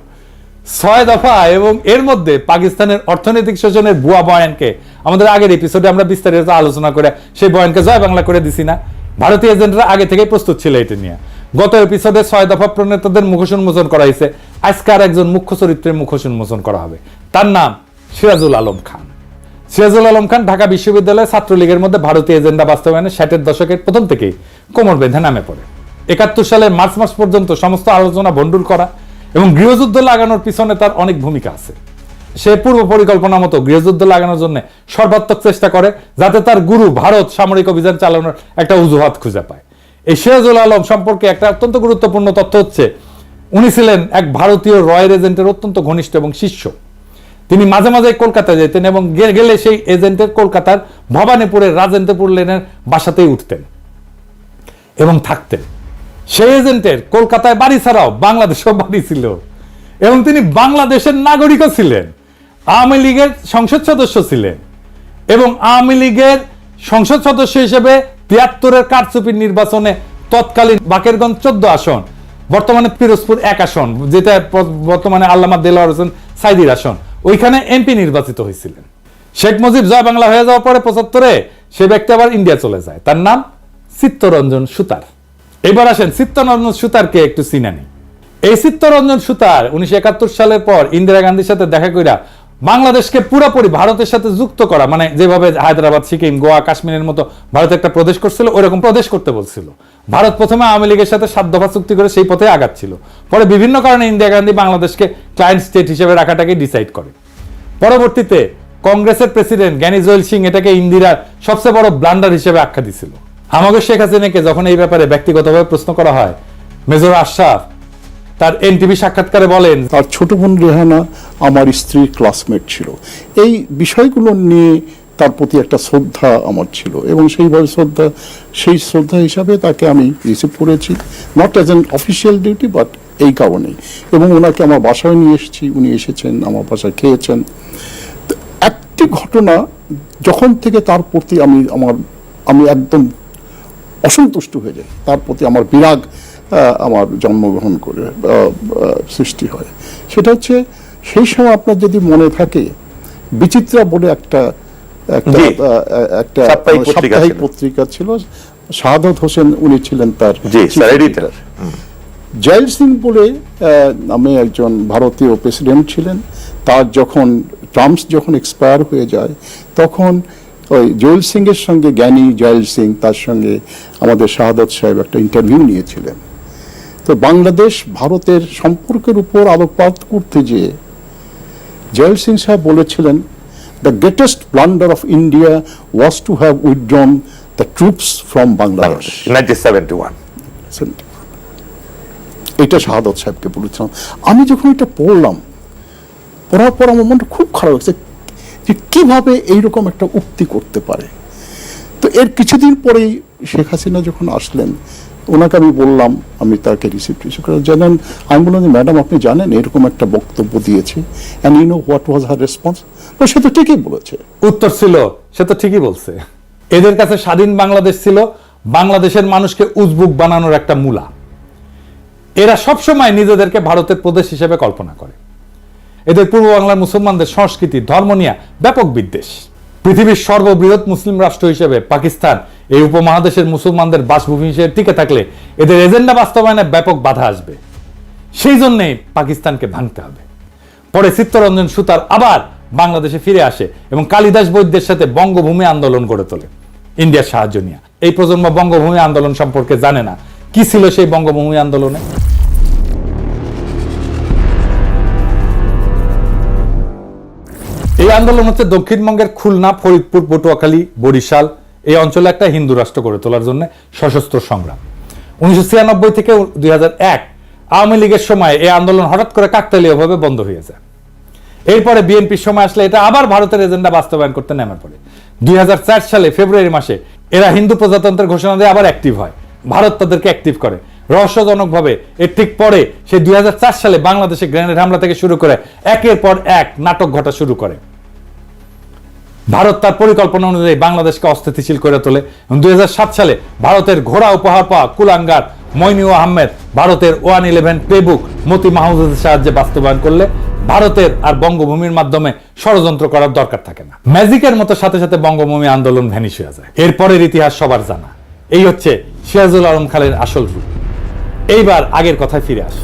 6 দফা এবং এর মধ্যে পাকিস্তানের অর্থনৈতিক শোষণের ভুয়া বয়ানকে আমাদের আগের এপিসোডে আমরা বিস্তারিত আলোচনা করে সেই বয়ানকে জয় বাংলা করে দিছি না? ভারতীয় এজেন্টরা আগে থেকেই প্রস্তুত ছিল এটা নিয়ে। গত এপিসোডে 6 দফা প্রণেতাদের মুখোশ উন্মোচন করা হয়েছে। আজকে আর একজন মুখ্য চরিত্রের মুখোশ উন্মোচন করা হবে, তার নাম সিরাজুল আলম খান। সিরাজুল আলম খান ঢাকা বিশ্ববিদ্যালয়ের ছাত্রলীগের মধ্যে ভারতীয় এজেন্ডা বাস্তবায়নে 60-এর দশকের প্রথম থেকেই কোমর বেঁধে নামে পড়ে। 71 সালের মার্চ মাস পর্যন্ত সমস্ত আলোচনা ভণ্ডুল করা এবং গৃহযুদ্ধ লাগানোর পিছনে তার অনেক ভূমিকা আছে। সে পূর্ব পরিকল্পনা মতো গৃহযুদ্ধ লাগানোর জন্য সর্বাত্মক চেষ্টা করে যাতে তার গুরু ভারত সামরিক অভিযান চালানোর একটা অজুহাত খুঁজে পায়। এই সিরাজুল আলম সম্পর্কে একটা অত্যন্ত গুরুত্বপূর্ণ তথ্য হচ্ছে উনি ছিলেন এক ভারতীয় রয়্যাল এজেন্টের অত্যন্ত ঘনিষ্ঠ এবং শিষ্য। তিনি মাঝে মাঝে কলকাতায় যেতেন এবং গেলে সেই এজেন্টের কলকাতার ভবানীপুরের রাজেন্দ্রপুর লেনের বাসাতেই উঠতেন এবং থাকতেন। সেই এজেন্টের কলকাতায় বাড়ি ছাড়াও বাংলাদেশেও বাড়ি ছিল এবং তিনি বাংলাদেশের নাগরিকও ছিলেন। আওয়ামী লীগের সংসদ সদস্য ছিলেন এবং আওয়ামী লীগের সংসদ সদস্য হিসেবে ৭৩-এর কারচুপির নির্বাচনে তৎকালীন বাকেরগঞ্জ 14 আসন, বর্তমানে পিরোজপুর 1 আসন, যেটা বর্তমানে আল্লামা দেলোয়ার হোসেন সাইদির আসন, ওইখানে এমপি নির্বাচিত হয়েছিলেন। শেখ মুজিব জয় বাংলা হয়ে যাওয়ার পরে ৭৫-এ সে ব্যক্তি আবার ইন্ডিয়া চলে যায়। তার নাম চিত্তরঞ্জন সুতার। এবার আসেন চিত্তরঞ্জন সুতারকে একটু চিনে নিই। এই চিত্তরঞ্জন সুতার 1971 সালের পর ইন্দিরা গান্ধীর সাথে দেখা কইরা বাংলাদেশকে পুরোপুরি ভারতের সাথে যুক্ত করা, মানে যেভাবে হায়দ্রাবাদ, সিকিম, গোয়া, কাশ্মীরের মতো ভারত একটা প্রদেশ করছিল, ওইরকম প্রদেশ করতে বলছিল। ভারত প্রথমে আওয়ামী লীগের সাথে 7 দফা চুক্তি করে সেই পথে আগাচ্ছিল। পরে বিভিন্ন কারণে ইন্দিরা গান্ধী বাংলাদেশকে ক্লায়েন্ট স্টেট হিসেবে রাখাটাকে ডিসাইড করে। পরবর্তীতে কংগ্রেসের প্রেসিডেন্ট জ্ঞানী জৈল সিং এটাকে ইন্দিরার সবচেয়ে বড় ব্লান্ডার হিসেবে আখ্যা দিছিল। আমাকে শেখ হাসিনাকে যখন এই ব্যাপারে ব্যক্তিগতভাবে প্রশ্ন করা হয়, মেজর আশরাফ তার এনটিভি সাক্ষাৎকারে বলেন, তার ছোট বোন রেহানা আমার স্ত্রীর ক্লাসমেট ছিল। এই বিষয়গুলো নিয়ে তার প্রতি একটা শ্রদ্ধা আমার ছিল এবং সেই শ্রদ্ধা হিসাবে তাকে আমি রিসিভ করেছি, not as an official duty but এই কারণেই। এবং ওনাকে আমার বাসায় নিয়ে এসেছি, উনি এসেছেন আমার বাসায়, খেয়েছেন। একটি ঘটনা যখন থেকে তার প্রতি আমি একদম অসন্তুষ্ট হয়ে যাই, তার প্রতি আমার বিরাগ আমার জন্মগ্রহণ করে সৃষ্টি হয়, সেটা হচ্ছে সেই সময় আপনার যদি মনে থাকে বিচিত্রা বলে একটা সাপ্তাহিক পত্রিকা ছিল, শাহাদত হোসেন উনি ছিলেন তার এডিটর। জয়েল সিং বলে নামে একজন ভারতীয় প্রেসিডেন্ট ছিলেন। তার টার্মস যখন এক্সপায়ার হয়ে যায় তখন ওই জয়েল সিং এর সঙ্গে, জ্ঞানী জয়েল সিং, তার সঙ্গে আমাদের শাহাদত সাহেব একটা ইন্টারভিউ নিয়েছিলেন। তো বাংলাদেশ ভারতের সম্পর্কের উপর আলোকপাত করতে যেয়ে জয়েল সিং সাহেব বলেছিলেন, the greatest blunder of India was to have withdrawn the troops from Bangladesh 1971। এটা শাহাদত সাহেবকে বলেছিলাম। আমি যখন এটা পড়ার পর আমার মনটা খুব খারাপ হয়েছে যে কিভাবে এইরকম একটা উক্তি করতে পারে। তো এর কিছুদিন পরেই শেখ হাসিনা যখন আসলেন, ওনাকে আমি বললাম, আমি তাকে রিসিভ করে জানেন, আমি বললাম যে ম্যাডাম আপনি জানেন এরকম একটা বক্তব্য দিয়েছে, and you know what was her response? সে তো ঠিকই বলেছে। উত্তর ছিল, সে তো ঠিকই বলছে। এদের কাছে স্বাধীন বাংলাদেশ ছিল বাংলাদেশের মানুষকে উজবুক বানানোর একটা মূলা। এরা সবসময় নিজেদেরকে ভারতের প্রদেশ হিসেবে কল্পনা করে। এদের পূর্ব বাংলার মুসলমানদের সংস্কৃতি, ধর্ম নিয়ে ব্যাপক বিদ্বেষ। পৃথিবীর সর্ববৃহৎ মুসলিম রাষ্ট্র হিসেবে পাকিস্তান এই উপমহাদেশের মুসলমানদের বাসভূমি হিসেবে টিকে থাকলে এদের এজেন্ডা বাস্তবায়নে ব্যাপক বাধা আসবে। সেই জন্যই পাকিস্তানকে ভাঙতে হবে। পরে চিত্তরঞ্জন সুতার আবার বাংলাদেশে ফিরে আসে এবং কালিদাস বৈদ্যের সাথে বঙ্গভূমি আন্দোলন গড়ে তোলে ইন্ডিয়ার সাহায্য নিয়ে। এই প্রজন্ম বঙ্গভূমি আন্দোলন সম্পর্কে জানে না। কি ছিল সেই বঙ্গভূমি আন্দোলনে? এই আন্দোলন হচ্ছে দক্ষিণবঙ্গের খুলনা, ফরিদপুর, পটুয়াখালী, বরিশাল এই অঞ্চলে একটা হিন্দু রাষ্ট্র গড়ে তোলার জন্য সশস্ত্র সংগ্রাম। 1996 থেকে 2001 আওয়ামী লীগের সময় এই আন্দোলন হঠাৎ করে কাকতালীয়ভাবে বন্ধ হয়ে যায়। এরপরে বিএনপির সময় আসলে এটা আবার ভারতের এজেন্ডা বাস্তবায়ন করতে নেমে পড়ে। 2004 সালে ফেব্রুয়ারি মাসে এরা হিন্দু প্রজাতন্ত্রের ঘোষণা দিয়ে আবার অ্যাক্টিভ হয়। ভারত তাদেরকে অ্যাক্টিভ করে রহস্যজনকভাবে। এর ঠিক পরে সে 2004 সালে বাংলাদেশে গ্রেনেড হামলা থেকে শুরু করে একের পর এক নাটক ঘটা শুরু করে। ভারত তার পরিকল্পনা অনুযায়ী বাংলাদেশকে অস্থিতিশীল করে তোলে। 2007 সালে ভারতের ঘোড়া উপহার পাওয়া কুলাঙ্গার মইনুল আহমেদ ভারতের 111 প্লেবুক মতি মাহমুদের সাহায্যে বাস্তবায়ন করলে ভারতের আর বঙ্গভূমির মাধ্যমে ষড়যন্ত্র করার দরকার থাকে না। ম্যাজিকের মতো সাথে সাথে বঙ্গভূমি আন্দোলন ভ্যানিশ হয়ে যায়। এরপরের ইতিহাস সবার জানা। এই হচ্ছে সিরাজুল আলম খানের আসল রূপ। এইবার আগের কথায় ফিরে আসে।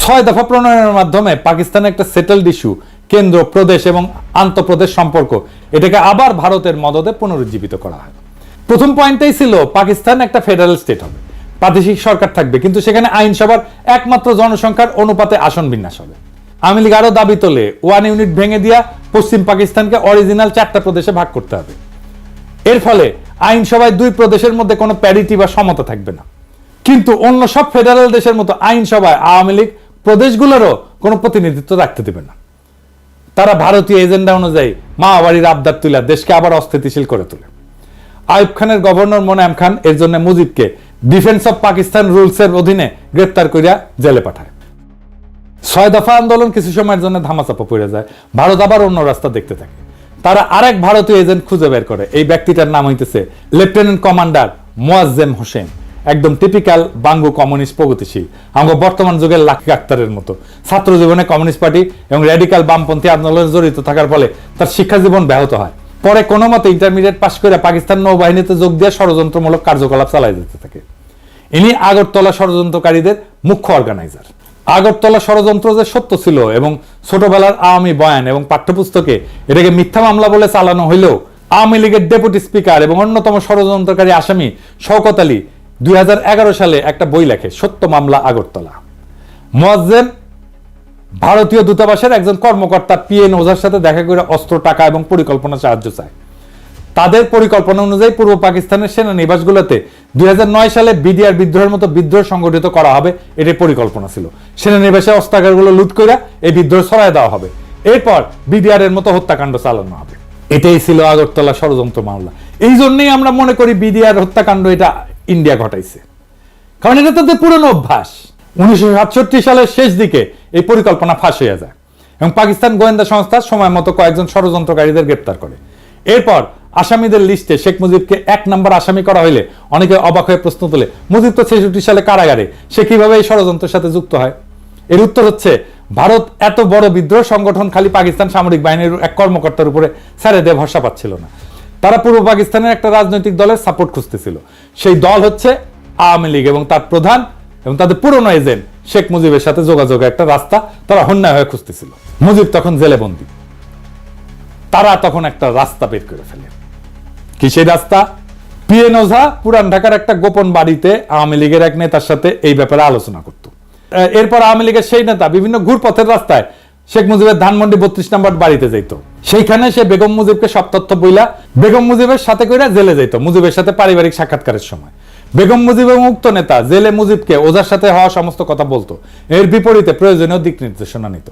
6 দফা প্রণয়নের মাধ্যমে পাকিস্তানের একটা সেটেলড ইস্যু, কেন্দ্র, প্রদেশ এবং আন্তঃপ্রদেশ সম্পর্ক, এটাকে আবার ভারতের মদদে পুনরুজ্জীবিত করা হয়। প্রথম পয়েন্টটাই ছিল পাকিস্তান একটা ফেডারেল স্টেট হবে, প্রাদেশিক সরকার থাকবে, কিন্তু সেখানে আইনসভার একমাত্র জনসংখ্যার অনুপাতে আসন বিন্যাস হবে। আওয়ামী লীগ আরো দাবি তোলে 1 ইউনিট ভেঙে দিয়া পশ্চিম পাকিস্তানকে অরিজিনাল 4টা প্রদেশে ভাগ করতে হবে। এর ফলে আইনসভায় 2 প্রদেশের মধ্যে কোনো প্যারিটি বা সমতা থাকবে না। কিন্তু অন্য সব ফেডারেল দেশের মতো আইনসভায় আওয়ামী লীগ প্রদেশগুলোরও কোনো প্রতিনিধিত্ব রাখতে দেবে না। তারা ভারতীয় এজেন্ডা অনুযায়ী মাওবাড়ির আবদার তুলে দেশকে আবার অস্থিতিশীল করে তোলে। আইয়ুব খানের গভর্নর মোনায়েম খান এর জন্য মুজিবকে ডিফেন্স অফ পাকিস্তান রুলসের অধীনে গ্রেপ্তার করিয়া জেলে পাঠায়। 6 দফা আন্দোলন কিছু সময়ের জন্য ধামাচাপা পড়ে যায়, ভারত আবার অন্য রাস্তা দেখতে থাকে। তারা আরেক ভারতীয় এজেন্ট খুঁজে বের করে, এই ব্যক্তিটার নাম হইতেছে লেফটেন্যান্ট কমান্ডার মোয়াজ্জেম হোসেন, একদম টিপিক্যাল বাঙ্গু কমিউনিস্ট প্রগতিশীল, আমাদের বর্তমান যুগের লাকি আক্তারের মতো। ছাত্র জীবনে কমিউনিস্ট পার্টি এবং র্যাডিক্যাল বামপন্থী আন্দোলনে জড়িত থাকার ফলে তার শিক্ষা জীবন ব্যাহত হয়। পরে কোনো মতে ইন্টারমিডিয়েট পাশ করে পাকিস্তান নৌবাহিনীতে যোগ দিয়ে ষড়যন্ত্রমূলক কার্যকলাপ চালায় যেতে থাকে। ইনি আগরতলা ষড়যন্ত্রকারীদের মুখ্য অর্গানাইজার। আগরতলা ষড়যন্ত্র যে সত্য ছিল এবং ছোটবেলার আওয়ামী বয়ান এবং পাঠ্যপুস্তকে এটাকে মিথ্যা মামলা বলে চালানো হইলেও আওয়ামী লীগের ডেপুটি স্পিকার এবং অন্যতম ষড়যন্ত্রকারী আসামি শওকত আলী 2011 সালে একটা বই লেখে, সত্য মামলা আগরতলা। মোয়াজ্জেম ভারতীয় দূতাবাসের একজন কর্মকর্তা পিএন ওঝার সাথে দেখা করে অস্ত্র, টাকা এবং পরিকল্পনা সাহায্য চায়। তাদের পরিকল্পনা অনুযায়ী পূর্ব পাকিস্তানের সেনানিবাসগুলোতে 2009 সালে বিডিআর বিদ্রোহের মতো বিদ্রোহ সংগঠিত করা হবে, এটাই পরিকল্পনা ছিল। সেনানিবাসে অস্ত্রাগারগুলো লুট করে এই বিদ্রোহ ছড়ায় দেওয়া হবে, এরপর বিডিআর এর মতো হত্যাকাণ্ড চালানো হবে। এটাই ছিল আগরতলা ষড়যন্ত্র মামলা। এই জন্যই আমরা মনে করি বিডিআর হত্যাকাণ্ড এটা ইন্ডিয়া ঘটাইছে, কারণ এটা তাদের পুরনো অভ্যাস। 1967 সালের শেষ দিকে এই পরিকল্পনা ফাঁস হয়ে যায় এবং পাকিস্তান গোয়েন্দা সংস্থা সময় মতো কয়েকজন ষড়যন্ত্রকারীদের গ্রেপ্তার করে। এরপর আসামিদের লিস্টে শেখ মুজিবকে 1 নম্বর আসামি করা হইলে অনেকে অবাক হয়ে প্রশ্ন তোলে, মুজিব তো 66 সালে কারাগারে, সে কিভাবে এই ষড়যন্ত্রের সাথে যুক্ত হয়? এর উত্তর হচ্ছে, ভারত এত বড় বিদ্রোহ সংগঠন খালি পাকিস্তান সামরিক বাহিনীর এক কর্মকর্তার উপরে ছেড়ে দিয়ে ভরসা পাচ্ছিল না। তারা পূর্ব পাকিস্তানের একটা রাজনৈতিক দলের সাপোর্ট খুঁজতেছিল। সেই দল হচ্ছে আওয়ামী লীগ এবং তার প্রধান এবং তাদের পুরনো এজেন্ট শেখ মুজিবের সাথে যোগাযোগের একটা রাস্তা তারা হন্যায় হয়ে খুঁজতেছিল। মুজিব তখন জেলে বন্দী, তারা তখন একটা রাস্তা বের করে ফেলে। কি সেই রাস্তা? পিএন ওঝা পুরান ঢাকার একটা গোপন বাড়িতে আওয়ামী লীগের এক নেতার সাথে এই ব্যাপারে আলোচনা করত। এরপর আওয়ামী লীগের সেই নেতা বিভিন্ন ঘুরপথের রাস্তায় শেখ মুজিবের ধানমন্ডি 32 নম্বর বাড়িতে যাইত। সেইখানে সে বেগম মুজিবকে সব তথ্য বইলা বেগম মুজিবের সাথে করে জেলে যাইত মুজিবের সাথে পারিবারিক সাক্ষাৎকারের সময়। বেগম মুজিব এবং উক্ত নেতা জেলে মুজিবকে ওঝার সাথে হওয়া সমস্ত কথা বলতো, এর বিপরীতে প্রয়োজনীয় দিক নির্দেশনা নিত।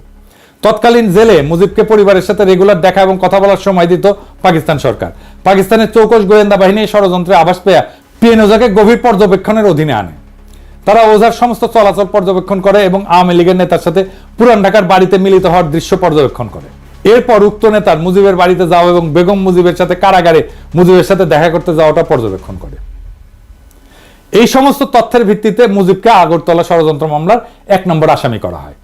তৎকালীন জেলে মুজিবকে পরিবারের সাথে রেগুলার দেখা এবং কথা বলার সময় দিত পাকিস্তান সরকার। পাকিস্তানের চৌকস গোয়েন্দা বাহিনী ষড়যন্ত্রে আভাস পেয়ে পিএন ওঝাকে গভীর পর্যবেক্ষণের অধীনে আনে। তারা ওঝার সমস্ত চলাচল পর্যবেক্ষণ করে এবং আওয়ামী লীগের নেতার সাথে পুরান ঢাকার বাড়িতে মিলিত হওয়ার দৃশ্য পর্যবেক্ষণ করে। এরপর উক্ত নেতার মুজিবের বাড়িতে যাওয়া এবং বেগম মুজিবের সাথে কারাগারে মুজিবের সাথে দেখা করতে যাওয়াটা পর্যবেক্ষণ করে। এই সমস্ত তথ্যের ভিত্তিতে মুজিবকে আগরতলা ষড়যন্ত্র মামলার 1 নম্বর আসামি করা হয়।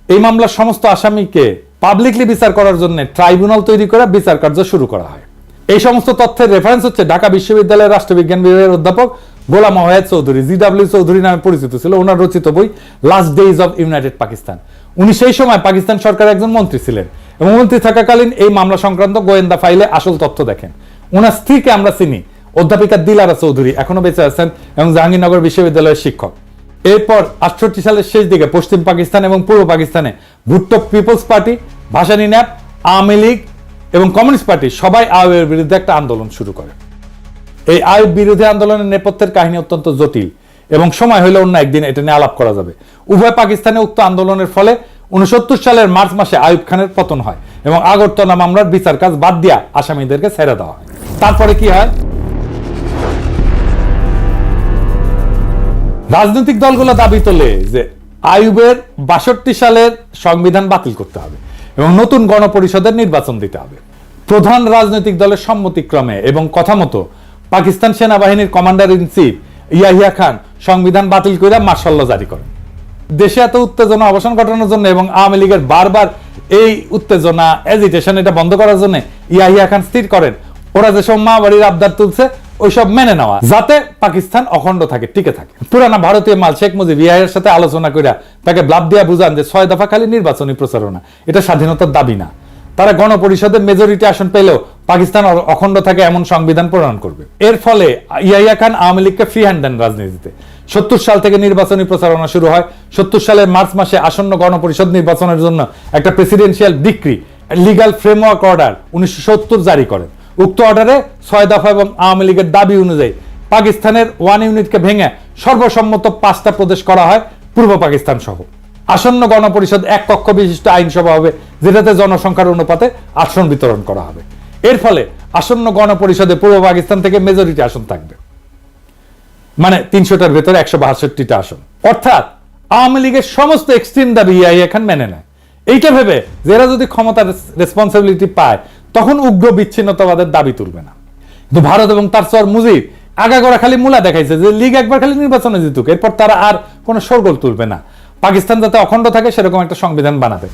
এই মামলার সমস্ত আসামিকে পাবলিকলি বিচার করার জন্য ট্রাইব্যুনাল তৈরি করে বিচার কার্য শুরু করা হয়। এই সমস্ত তথ্যের রেফারেন্স হচ্ছে ঢাকা বিশ্ববিদ্যালয়ের রাষ্ট্রবিজ্ঞান বিভাগের অধ্যাপক গোলাম ওয়াহেদ চৌধুরী, জিডব্লিউ চৌধুরী নামে পরিচিত ছিল, ওনার রচিত বই last days of United Pakistan. উনি সেই সময় পাকিস্তান সরকারের একজন মন্ত্রী ছিলেন এবং মন্ত্রী থাকাকালীন এই মামলা সংক্রান্ত গোয়েন্দা ফাইলে আসল তথ্য দেখেন। ওনার স্ত্রীকে আমরা চিনি, অধ্যাপিকা দিলারা চৌধুরী, এখনো বেঁচে আছেন এবং জাহাঙ্গীরনগর বিশ্ববিদ্যালয়ের শিক্ষক। এরপর 68 সালের শেষ দিকে পশ্চিম পাকিস্তান এবং পূর্ব পাকিস্তানে Bhutto peoples party, Bhashani NAP, Awami league এবং কমিউনিস্ট পার্টি সবাই আইয়ুবের বিরুদ্ধে একটা আন্দোলন শুরু করে। এই আইয়ুব বিরোধী আন্দোলনের নেপথ্যের কাহিনী অত্যন্ত জটিল এবং সময় হলে অন্য একদিন এটা নিয়ে আলাপ করা যাবে। উভয় পাকিস্তানে উক্ত আন্দোলনের ফলে 69 সালের মার্চ মাসে আইয়ুব খানের পতন হয় এবং আগরতলা মামলার বিচার কাজ বাদ দিয়া আসামিদেরকে ছেড়ে দেওয়া হয়। তারপরে কি হয়? রাজনৈতিক দলগুলো দাবি তোলে যে আইয়ুবের 62 সালের সংবিধান বাতিল করতে হবে এবং নতুন গণপরিষদের নির্বাচন দিতে হবে। প্রধান রাজনৈতিক দলের সম্মতিক্রমে এবং কথা মতো পাকিস্তান সেনাবাহিনীর commander in chief Yahya Khan সংবিধান বাতিল করে মার্শাল ল জারি করেন। দেশে এত উত্তেজনা অবসান ঘটানোর জন্য এবং আওয়ামী লীগের বারবার এই উত্তেজনা এজিটেশন এটা বন্ধ করার জন্য ইয়াহিয়া খান স্থির করেন ওরা যেসব মা বাড়ির আবদার তুলছে ওইসব মেনে নেওয়া, যাতে পাকিস্তান অখণ্ড থাকে, টিকে থাকে। পুরানা ভারতীয় মাল শেখ মুজিব ইয়াহিয়ার সাথে আলোচনা করে তাকে ব্লাব দিয়া বুঝান যে 6 দফা খালি নির্বাচনী প্রচারণা, এটা স্বাধীনতার দাবি না। তারা গণপরিষদের মেজরিটি আসন পেলেও পাকিস্তান অখণ্ড থাকে এমন সংবিধান প্রণয়ন করবে। এর ফলে ইয়াহিয়া খান আওয়ামী লীগকে ফ্রি হ্যান্ড দেন রাজনীতিতে। 70 সাল থেকে নির্বাচনী প্রচারণা শুরু হয়। 70 সালের মার্চ মাসে আসন্ন গণপরিষদ নির্বাচনের জন্য একটা presidential decree legal framework order 1970 জারি করেন। উক্ত অর্ডারে 6 দফা এবং আওয়ামী লীগের দাবি অনুযায়ী পাকিস্তানের 1 ইউনিটকে ভেঙে সর্বসম্মত 5টা প্রদেশ করা হয় পূর্ব পাকিস্তান সহ। আসন্ন গণপরিষদ 1 কক্ষ বিশিষ্ট আইনসভা হবে, যেটাতে জনসংখ্যার অনুপাতে আসন বিতরণ করা হবে। এর ফলে আসন্ন গণপরিষদে পূর্ব পাকিস্তান থেকে মেজরিটি আসন থাকবে। মানে 300টার ভেতরে 162টা আসন। অর্থাৎ আওয়ামী লীগের সমস্ত এক্সট্রিম দাবি ইয়াহিয়া খান মেনে নেয়, এইটা ভেবে যে এরা যদি ক্ষমতার রেসপন্সিবিলিটি পায় তখন উগ্র বিচ্ছিন্নতাবাদের দাবি তুলবে না। কিন্তু ভারত এবং তার চর মুজিব আগাগোড়া খালি মূলা দেখাইছে যে লীগ একবার খালি নির্বাচনে জিতুক, এরপর তারা আর কোনো শোরগোল তুলবে না, পাকিস্তান যাতে অখণ্ড থাকে সেরকম একটা সংবিধান বানাবে।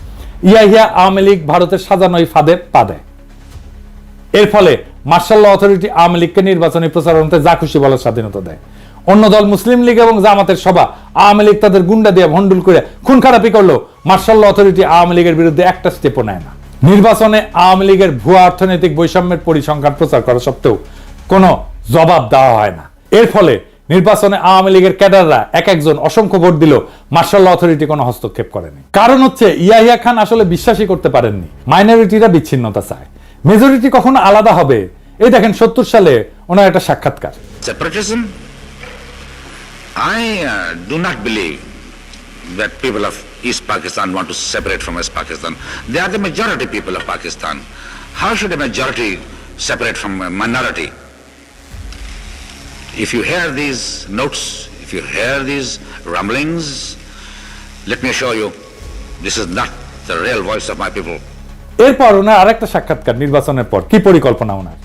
ইয়াহিয়া আওয়ামী লীগ ভারতের সাজানো এই ফাঁদে পা দেয়। এর ফলে মার্শাল ল অথরিটি আওয়ামী লীগকে নির্বাচনী প্রচারণাতে যা খুশি বলার স্বাধীনতা দেয়। অন্য দল মুসলিম লীগ এবং জামাতের সভা আওয়ামী লীগ তাদের গুন্ডা দিয়ে ভন্ডুল করে খুন খারাপি করলো, মার্শাল ল অথরিটি আওয়ামী লীগের বিরুদ্ধে একটা স্টেপও নেয় না। নির্বাচনে আওয়ামী লীগের ভুয়া অর্থনৈতিক বৈষম্যের পরিসংখ্যান প্রচার করা সত্ত্বেও কোনো জবাব দেওয়া হয় না। এর ফলে নির্বাচনে আওয়ামী লীগের ক্যাডাররা এক একজন অসংখ্য ভোট দিল, মার্শাল ল অথরিটি কোনো হস্তক্ষেপ করেনি। কারণ হচ্ছে ইয়াহিয়া খান আসলে বিশ্বাসই করতে পারেননি মাইনরিটিরা বিচ্ছিন্নতা চায়, মেজরিটি কখনো আলাদা হবে। এই দেখেন 70 সালে ওনার একটা সাক্ষাৎকার। Separatism? I do not believe that people of East Pakistan want to separate from West Pakistan. They are the majority people of Pakistan. How should a majority separate from a minority? If you hear these notes, if you hear these rumblings, let me assure you, this is not the real voice of my people. এরপর ওনার আরেকটা সাক্ষাৎকার নির্বাচনের পর, কি পরিকল্পনা ওনার।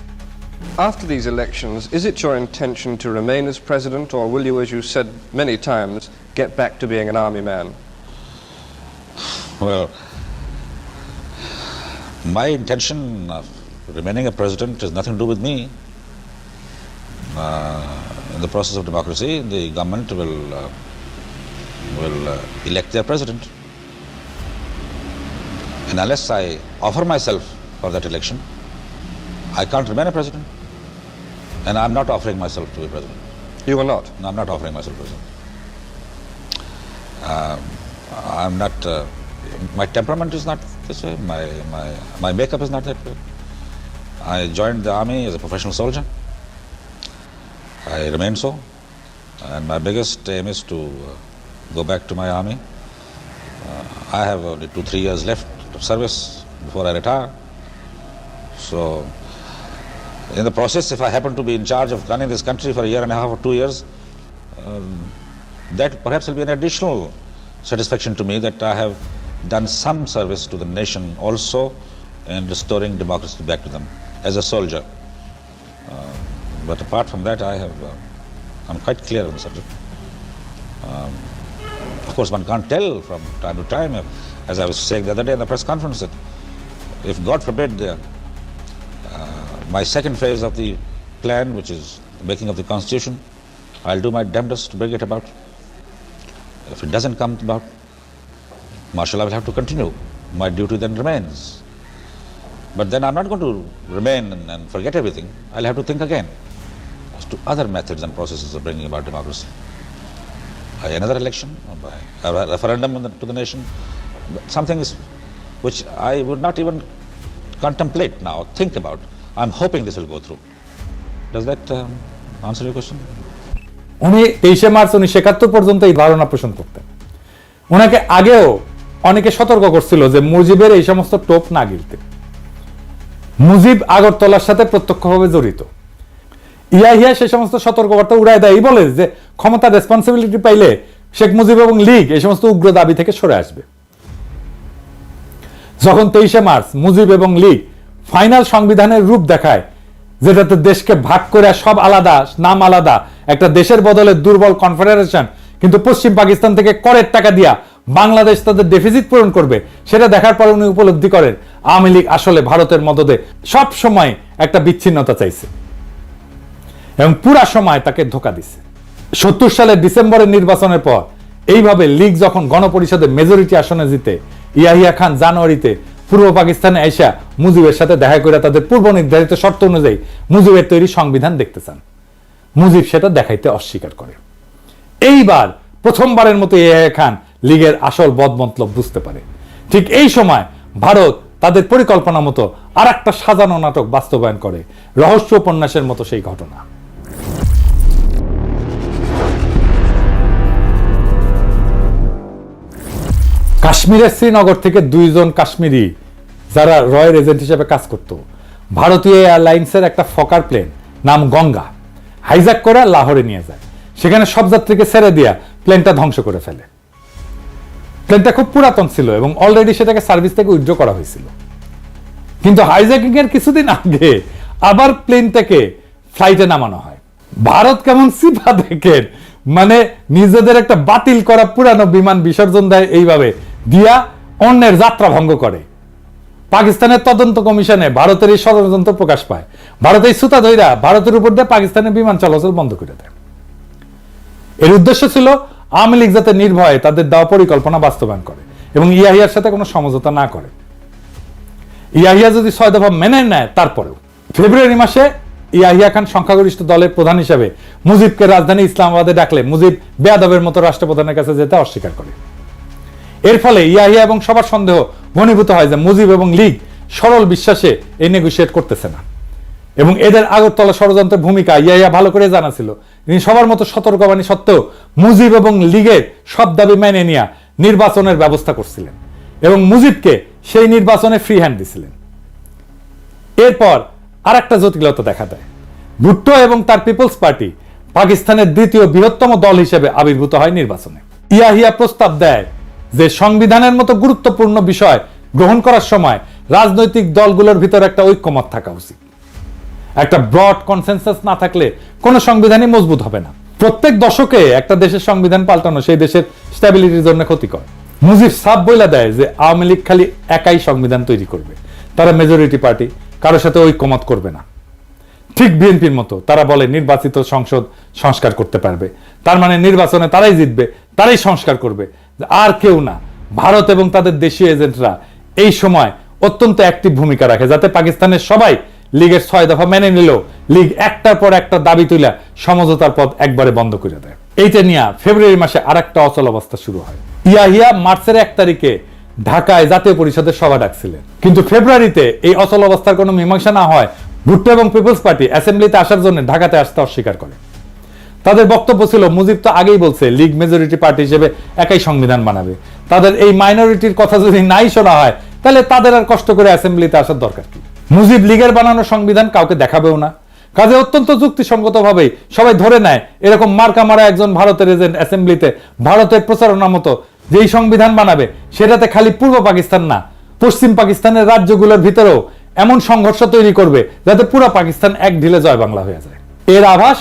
After these elections, is it your intention to remain as president, or will you, as you said many times, get back to being an army man? Well, my intention of remaining a president has nothing to do with me. In the process of democracy, the government will elect their president. And unless I offer myself for that election, I can't remain a president. And I'm not offering myself to be president. You will not? No, I'm not offering myself president. I'm not, my temperament is not this way, my makeup is not that way. I joined the army as a professional soldier. I remain so. And my biggest aim is to go back to my army. I have only 2-3 years left of service before I retire. So, in the process, if I happen to be in charge of running this country for a year and a half or 2 years, that perhaps will be an additional satisfaction to me that I have done some service to the nation also in restoring democracy back to them as a soldier. But apart from that, I'm quite clear on the subject. Of course, one can't tell from time to time, as I was saying the other day in the press conference, that if God forbid my second phase of the plan, which is the making of the constitution, I'll do my damnedest to bring it about. If it doesn't come about, martial law will have to continue. My duty then remains. But then I'm not going to remain and forget everything. I'll have to think again as to other methods and processes of bringing about democracy. By another election, or by a referendum to the nation, something is which I would not even contemplate now, think about. I'm hoping this will go through. Does that answer your question? উনি 23শে March 1971 পর্যন্ত এই ধারণা পোষণ করতেন। ওনাকে আগেও অনেকে সতর্ক করছিল যে মুজিবের এই সমস্ত টোপ না গিলতে। মুজিব আগরতলার সাথে প্রত্যক্ষভাবে জড়িত। ইয়াহিয়া সেই সমস্ত সতর্কবার্তা উড়ায় দেয়, বলে যে ক্ষমতার রেসপন্সিবিলিটি পাইলে শেখ মুজিব এবং লীগ এই সমস্ত উগ্র দাবি থেকে সরে আসবে। যখন 23শে মার্চ মুজিব এবং লীগ ফাইনাল সংবিধানের রূপ দেখায়, যেটাতে দেশকে ভাগ করে সব আলাদা, নাম আলাদা, একটা দেশের বদলে দুর্বল কনফেডারেশন, কিন্তু পশ্চিম পাকিস্তান থেকে করের টাকা দিয়া বাংলাদেশ তাদের ডেফিসিট পূরণ করবে, সেটা দেখার পর উনি উপলব্ধি করেন আওয়ামী লীগ আসলে ভারতের মদদে সব সময় একটা বিচ্ছিন্নতা চাইছে এবং পুরা সময় তাকে ধোঁকা দিছে। 70 সালের ডিসেম্বরের নির্বাচনের পর এইভাবে লীগ যখন গণপরিষদে মেজরিটি আসনে জিতে, ইয়াহিয়া খান জানুয়ারিতে পূর্ব পাকিস্তানে আইসা মুজিবের সাথে দেখা করে তাদের পূর্ব নির্ধারিত শর্ত অনুযায়ী মুজিবের তৈরি সংবিধান দেখতে চান। মুজিব সেটা দেখাইতে অস্বীকার করে। এইবার প্রথমবারের মতো ইয়াহিয়া খান লীগের আসল বদমতলব বুঝতে পারে। ঠিক এই সময় ভারত তাদের পরিকল্পনা মতো আর একটা সাজানো নাটক বাস্তবায়ন করে, রহস্য উপন্যাসের মতো সেই ঘটনা। কাশ্মীরের শ্রীনগর থেকে 2 জন কাশ্মীরি যারা রয়ের এজেন্ট হিসেবে কাজ করত, ভারতীয় এয়ারলাইন্সের একটা ফকার প্লেন নাম গঙ্গা হাইজ্যাক করে লাহোরে নিয়ে যায়। সেখানে সব যাত্রীকে ছেড়ে দিয়া প্লেনটা ধ্বংস করে ফেলে। প্লেনটা খুব পুরাতন ছিল এবং অলরেডি সেটাকে সার্ভিস থেকে উইথড্র করা হয়েছিল। কিন্তু হাইজ্যাকিং এর কিছুদিন আগে আবার প্লেনটাকে ফ্লাইটে নামানো হয়। ভারত কেমন সিফা দেখেন, মানে নিজেদের একটা বাতিল করা পুরানো বিমান বিসর্জন দেয় এইভাবে দিয়া অন্যের যাত্রা ভঙ্গ করে। পাকিস্তানের তদন্ত কমিশনে ভারতের এই ষড়যন্ত্র প্রকাশ পায়। ভারত এই সুতা ধইরা ভারতের উপর দিয়ে পাকিস্তানের বিমান চলাচল বন্ধ করে দেয়। এর উদ্দেশ্য ছিল আওয়ামী লীগ যাতে নির্ভয়ে তাদের দেওয়া পরিকল্পনা বাস্তবায়ন করে এবং ইয়াহিয়ার সাথে কোনো সমঝোতা না করে। ইয়াহিয়া যদি 6 দফা মেনে নেয়, তারপরেও ফেব্রুয়ারি মাসে ইয়াহিয়া খান সংখ্যাগরিষ্ঠ দলের প্রধান হিসেবে মুজিবকে রাজধানী ইসলামাবাদে ডাকলে মুজিব বেয়াদবের মতো রাষ্ট্রপ্রধানের কাছে যেতে অস্বীকার করে। এর ফলে ইয়াহিয়া এবং সবার সন্দেহ ঘনীভূত হয় যে মুজিব এবং লীগ সরল বিশ্বাসে এই নেগোশিয়েট করতেছে না এবং এদের আগরতলা ষড়যন্ত্রের ভূমিকা ইয়াহিয়া ভালো করে জানা ছিল। তিনি সবার মতো সতর্কবাণী সত্ত্বেও মুজিব এবং লীগের সব দাবি মেনে নিয়ে নির্বাচনের ব্যবস্থা করছিলেন এবং মুজিবকে সেই নির্বাচনে ফ্রি হ্যান্ড দিছিলেন। এরপর আর একটা জটিলতা দেখা দেয়। ভুট্টো এবং তার পিপলস পার্টি পাকিস্তানের দ্বিতীয় বৃহত্তম দল হিসেবে আবির্ভূত হয় নির্বাচনে। ইয়াহিয়া প্রস্তাব দেয় যে সংবিধানের মতো গুরুত্বপূর্ণ বিষয় গ্রহণ করার সময় রাজনৈতিক দলগুলোর ভিতরে একটা ঐক্যমত থাকা উচিত। একটা ব্রড কনসেনসাস না থাকলে কোনো সংবিধানই মজবুত হবে না। প্রত্যেক দশকে একটা দেশের সংবিধান পাল্টানো সেই দেশের স্ট্যাবিলিটির জন্য ক্ষতিকর। মুজিব সাফ বইলা দেয় যে আওয়ামী লীগ খালি একাই সংবিধান তৈরি করবে, তারা মেজরিটি পার্টি, কারোর সাথে ঐক্যমত করবে না। ঠিক বিএনপির মতো তারা বলে নির্বাচিত সংসদ সংস্কার করতে পারবে, তার মানে নির্বাচনে তারাই জিতবে, তারাই সংস্কার করবে, আর কেউ না। ভারত এবং তাদের দেশীয় এজেন্টরা এই সময় অত্যন্ত অ্যাক্টিভ ভূমিকা রাখে যাতে পাকিস্তানের সবাই লীগের 6 দফা মেনে নিলেও লীগ একটার পর একটা দাবি তুলে সমঝোতার পথ একবারে বন্ধ করে দেয়। এইটা নিয়ে ফেব্রুয়ারি মাসে আরেকটা অচল অবস্থা শুরু হয়। ইয়াহিয়া মার্চের 1 তারিখে ঢাকায় জাতীয় পরিষদের সভা ডাকছিলেন, কিন্তু ফেব্রুয়ারিতে এই অচল অবস্থার কোনো মীমাংসা না হয় ভুট্টো এবং পিপলস পার্টি অ্যাসেম্বলিতে আসার জন্য ঢাকাতে আসতে অস্বীকার করে। তাদের বক্তব্য ছিল মুজিব তো আগেই বলছে লীগ মেজরিটি পার্টি হিসেবে একাই সংবিধান বানাবে, তাদের এই মাইনরিটির কথা যদি নাই শোনা হয় তাহলে তাদের আর কষ্ট করে অ্যাসেম্বলিতে আসার দরকার কি। মুজিব লীগের বানানো সংবিধান কাউকে দেখাবেও না। কাজে অত্যন্ত যুক্তিসঙ্গতভাবেই সবাই ধরে নেয় এরকম মার্কা মারা একজন ভারতের এজেন্ট অ্যাসেম্বলিতে ভারতের প্রচারণা মতো যেই সংবিধান বানাবে সেটাতে খালি পূর্ব পাকিস্তান না, পশ্চিম পাকিস্তানের রাজ্যগুলোর ভিতরেও এমন সংঘর্ষ তৈরি করবে যাতে পুরো পাকিস্তান এক ঢিলে জয় বাংলা হয়ে যায়। এর আভাস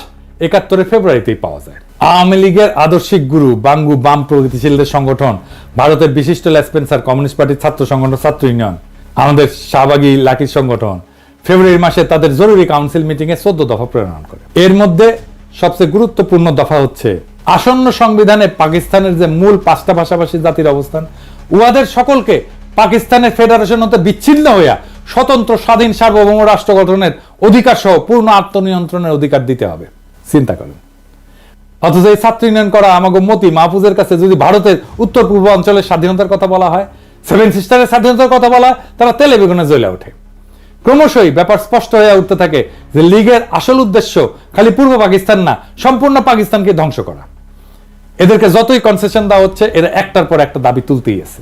71 ফেব্রুয়ারিতেই পাওয়া যায়। আওয়ামী লীগের আদর্শিক গুরু বাঙ্গু বাম প্রগতিশীলদের সংগঠন, ভারতের বিশিষ্ট লেসপেন্সার কমিউনিস্ট পার্টির ছাত্র সংগঠন ছাত্র ইউনিয়ন, আমাদের শাহবাগী লাঠির সংগঠন ফেব্রুয়ারি মাসে তাদের জরুরি কাউন্সিল মিটিং এ 14 দফা প্রণয়ন করে। এর মধ্যে সবচেয়ে গুরুত্বপূর্ণ দফা হচ্ছে আসন্ন সংবিধানে পাকিস্তানের যে মূল 5টা ভাষাভাষী জাতির অবস্থান, উহাদের সকলকে পাকিস্তানের ফেডারেশন হতে বিচ্ছিন্ন হইয়া স্বতন্ত্র স্বাধীন সার্বভৌম রাষ্ট্র গঠনের অধিকার সহ পূর্ণ আত্মনিয়ন্ত্রণের অধিকার দিতে হবে। চিন্তা করেন। অথচ এই ছাত্র ইউনিয়ন করা আমাকে মতি মাহফুজের কাছে যদি ভারতের উত্তর পূর্ব অঞ্চলের স্বাধীনতার কথা বলা হয়, 7 সিস্টারের স্বাধীনতার কথা বলা হয়, তারা তেলে বেগুনে জ্বলে ওঠে। ক্রমশই ব্যাপার স্পষ্ট হয়ে উঠতে থাকে যে লীগের আসল উদ্দেশ্য খালি পূর্ব পাকিস্তান না, সম্পূর্ণ পাকিস্তানকে ধ্বংস করা। এদেরকে যতই কনসেশন দেওয়া হচ্ছে এরা একটার পর একটা দাবি তুলতেই আছে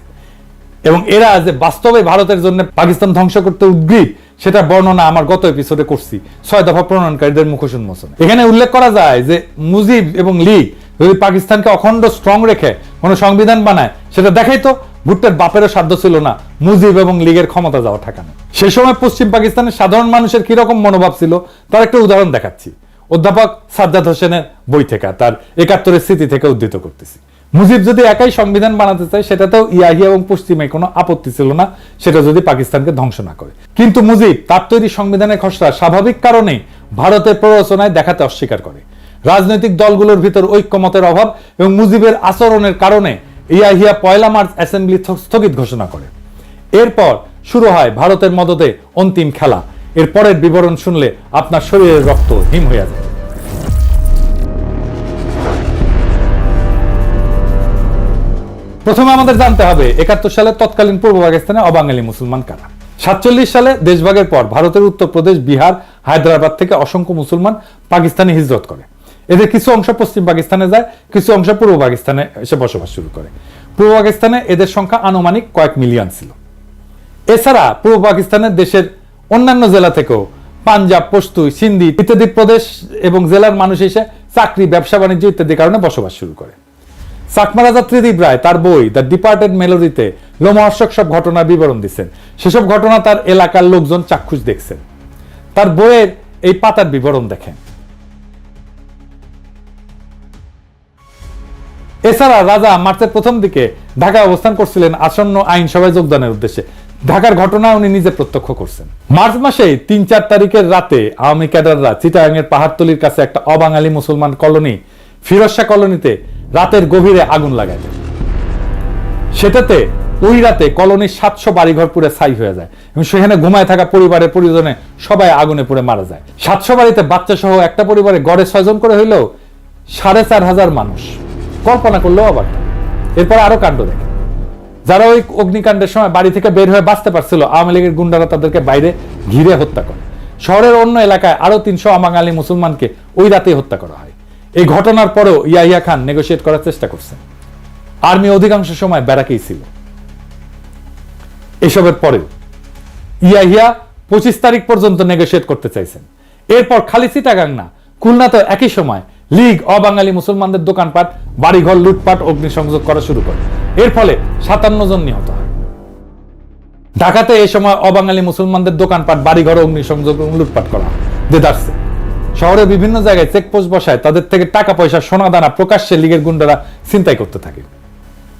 এবং এরা যে বাস্তবে ভারতের জন্য পাকিস্তান ধ্বংস করতে উদ্গ্রীব সেটা বর্ণনা আমার গত এপিসোডে করছি 6 দফা প্রণয়নকারীদের মুখোশ উন্মোচনে। এখানে উল্লেখ করা যায় যে মুজিব এবং লীগ যদি পাকিস্তানকে অখণ্ড স্ট্রং রেখে কোনো সংবিধান বানায় সেটা দেখাই তো ভুট্টোর বাপেরও সাধ্য ছিল না মুজিব এবং লীগের ক্ষমতা যাওয়া ঠেকানো। সেই সময় পশ্চিম পাকিস্তানের সাধারণ মানুষের কিরকম মনোভাব ছিল তার একটা উদাহরণ দেখাচ্ছি। অধ্যাপক সাজ্জাদ হোসেনের বই থেকে, তার 71 স্মৃতি থেকে উদ্ধৃত করতেছি। মুজিব যদি একাই সংবিধান বানাতে চায় সেটাতেও ইয়াহিয়া এবং পশ্চিমে কোনো আপত্তি ছিল না, সেটা যদি পাকিস্তানকে ধ্বংস না করে। কিন্তু মুজিব তার তৈরি সংবিধানের খসড়া স্বাভাবিক কারণেই ভারতের প্ররোচনায় দেখাতে অস্বীকার করে। রাজনৈতিক দলগুলোর ভিতর ঐক্যমতের অভাব এবং মুজিবের আচরণের কারণে ইয়াহিয়া 1 মার্চ অ্যাসেম্বলি স্থগিত ঘোষণা করে। এরপর শুরু হয় ভারতের মদতে অন্তিম খেলা। এর পরের বিবরণ শুনলে আপনার শরীরের রক্ত হিম হয়ে যায়। প্রথমে আমাদের জানতে হবে 71 সালে তৎকালীন পূর্ব পাকিস্তানে অবাঙালি মুসলমান কারা। 47 সালে দেশভাগের পর ভারতের উত্তরপ্রদেশ, বিহার, হায়দ্রাবাদ থেকে অসংখ্য মুসলমান পাকিস্তানে হিজরত করে। এদের কিছু অংশ পশ্চিম পাকিস্তানে যায়, কিছু অংশ পূর্ব পাকিস্তানে এসে বসবাস শুরু করে। পূর্ব পাকিস্তানে এদের সংখ্যা আনুমানিক কয়েক মিলিয়ন ছিল। এছাড়া পূর্ব পাকিস্তানের দেশের অন্যান্য জেলা থেকেও পাঞ্জাব, পশতু, সিন্ধি ইত্যাদি প্রদেশ এবং জেলার মানুষ এসে চাকরি, ব্যবসা বাণিজ্য ইত্যাদি কারণে বসবাস শুরু করে। চাকমা রাজা ত্রিদিব রায় তার বই দ্য ডিপার্টেড মেলোডিতে লোমহর্ষক সব ঘটনার বিবরণ দিচ্ছেন। সেসব ঘটনা তার এলাকার লোকজন চাক্ষুষ দেখছেন। তার বইয়ের এই পাতার বিবরণ দেখেন। এছাড়া রাজা মার্চের প্রথম দিকে ঢাকায় অবস্থান করছিলেন আসন্ন আইনসভায় যোগদানের উদ্দেশ্যে। ঢাকার ঘটনা উনি নিজে প্রত্যক্ষ করছেন। মার্চ মাসে ৩-৪ তারিখের রাতে আওয়ামী ক্যাডাররা চিটাগাংয়ের পাহাড়তলির কাছে একটা অবাঙালি মুসলমান কলোনি ফিরোজ শাহ কলোনিতে রাতের গভীরে আগুন লাগায় দেয়। সেটাতে ওই রাতে কলোনির ৭০০ বাড়িঘর পুড়ে ছাই হয়ে যায় এবং সেখানে ঘুমায় থাকা পরিবারের পরিজনে সবাই আগুনে পুড়ে মারা যায়। ৭০০ বাড়িতে বাচ্চা সহ একটা পরিবারে গড়ে ৬ জন করে হইলেও ৪,৫০০ মানুষ, কল্পনা করলেও অবাক। এরপর আরো কাণ্ড দেখে, যারা ওই অগ্নিকাণ্ডের সময় বাড়ি থেকে বের হয়ে বাঁচতে পারছিল, আওয়ামী লীগের গুন্ডারা তাদেরকে বাইরে ঘিরে হত্যা করে। শহরের অন্য এলাকায় আরো ৩০০ অবাঙালি মুসলমানকে ওই রাতেই হত্যা করা হয়। এই ঘটনার পরেও ইয়াহিয়া খান নেগোশিয়েট করার চেষ্টা করছেন। আর্মি অধিকাংশ সময় ব্যারাকেই ছিল। এসবের পরেও ইয়াহিয়া ২৫ তারিখ পর্যন্ত নেগোশিয়েট করতে চাইছেন। এরপর খালি চিটাগাং না, খুলনাতে একই সময় লীগ অবাঙালি মুসলমানদের দোকানপাট, বাড়িঘর লুটপাট, অগ্নিসংযোগ করা শুরু করে। এর ফলে ৫৭ জন নিহত হয়। ঢাকাতে এই সময় অবাঙালি মুসলমানদের দোকানপাট, বাড়িঘর, অগ্নিসংযোগ এবং লুটপাট করা হয় দেদারসে। শহরের বিভিন্ন জায়গায় চেকপোস্ট বসায় তাদের থেকে টাকা পয়সা, সোনা দানা প্রকাশ্যে লীগের গুন্ডারা ছিনতাই করতে থাকে।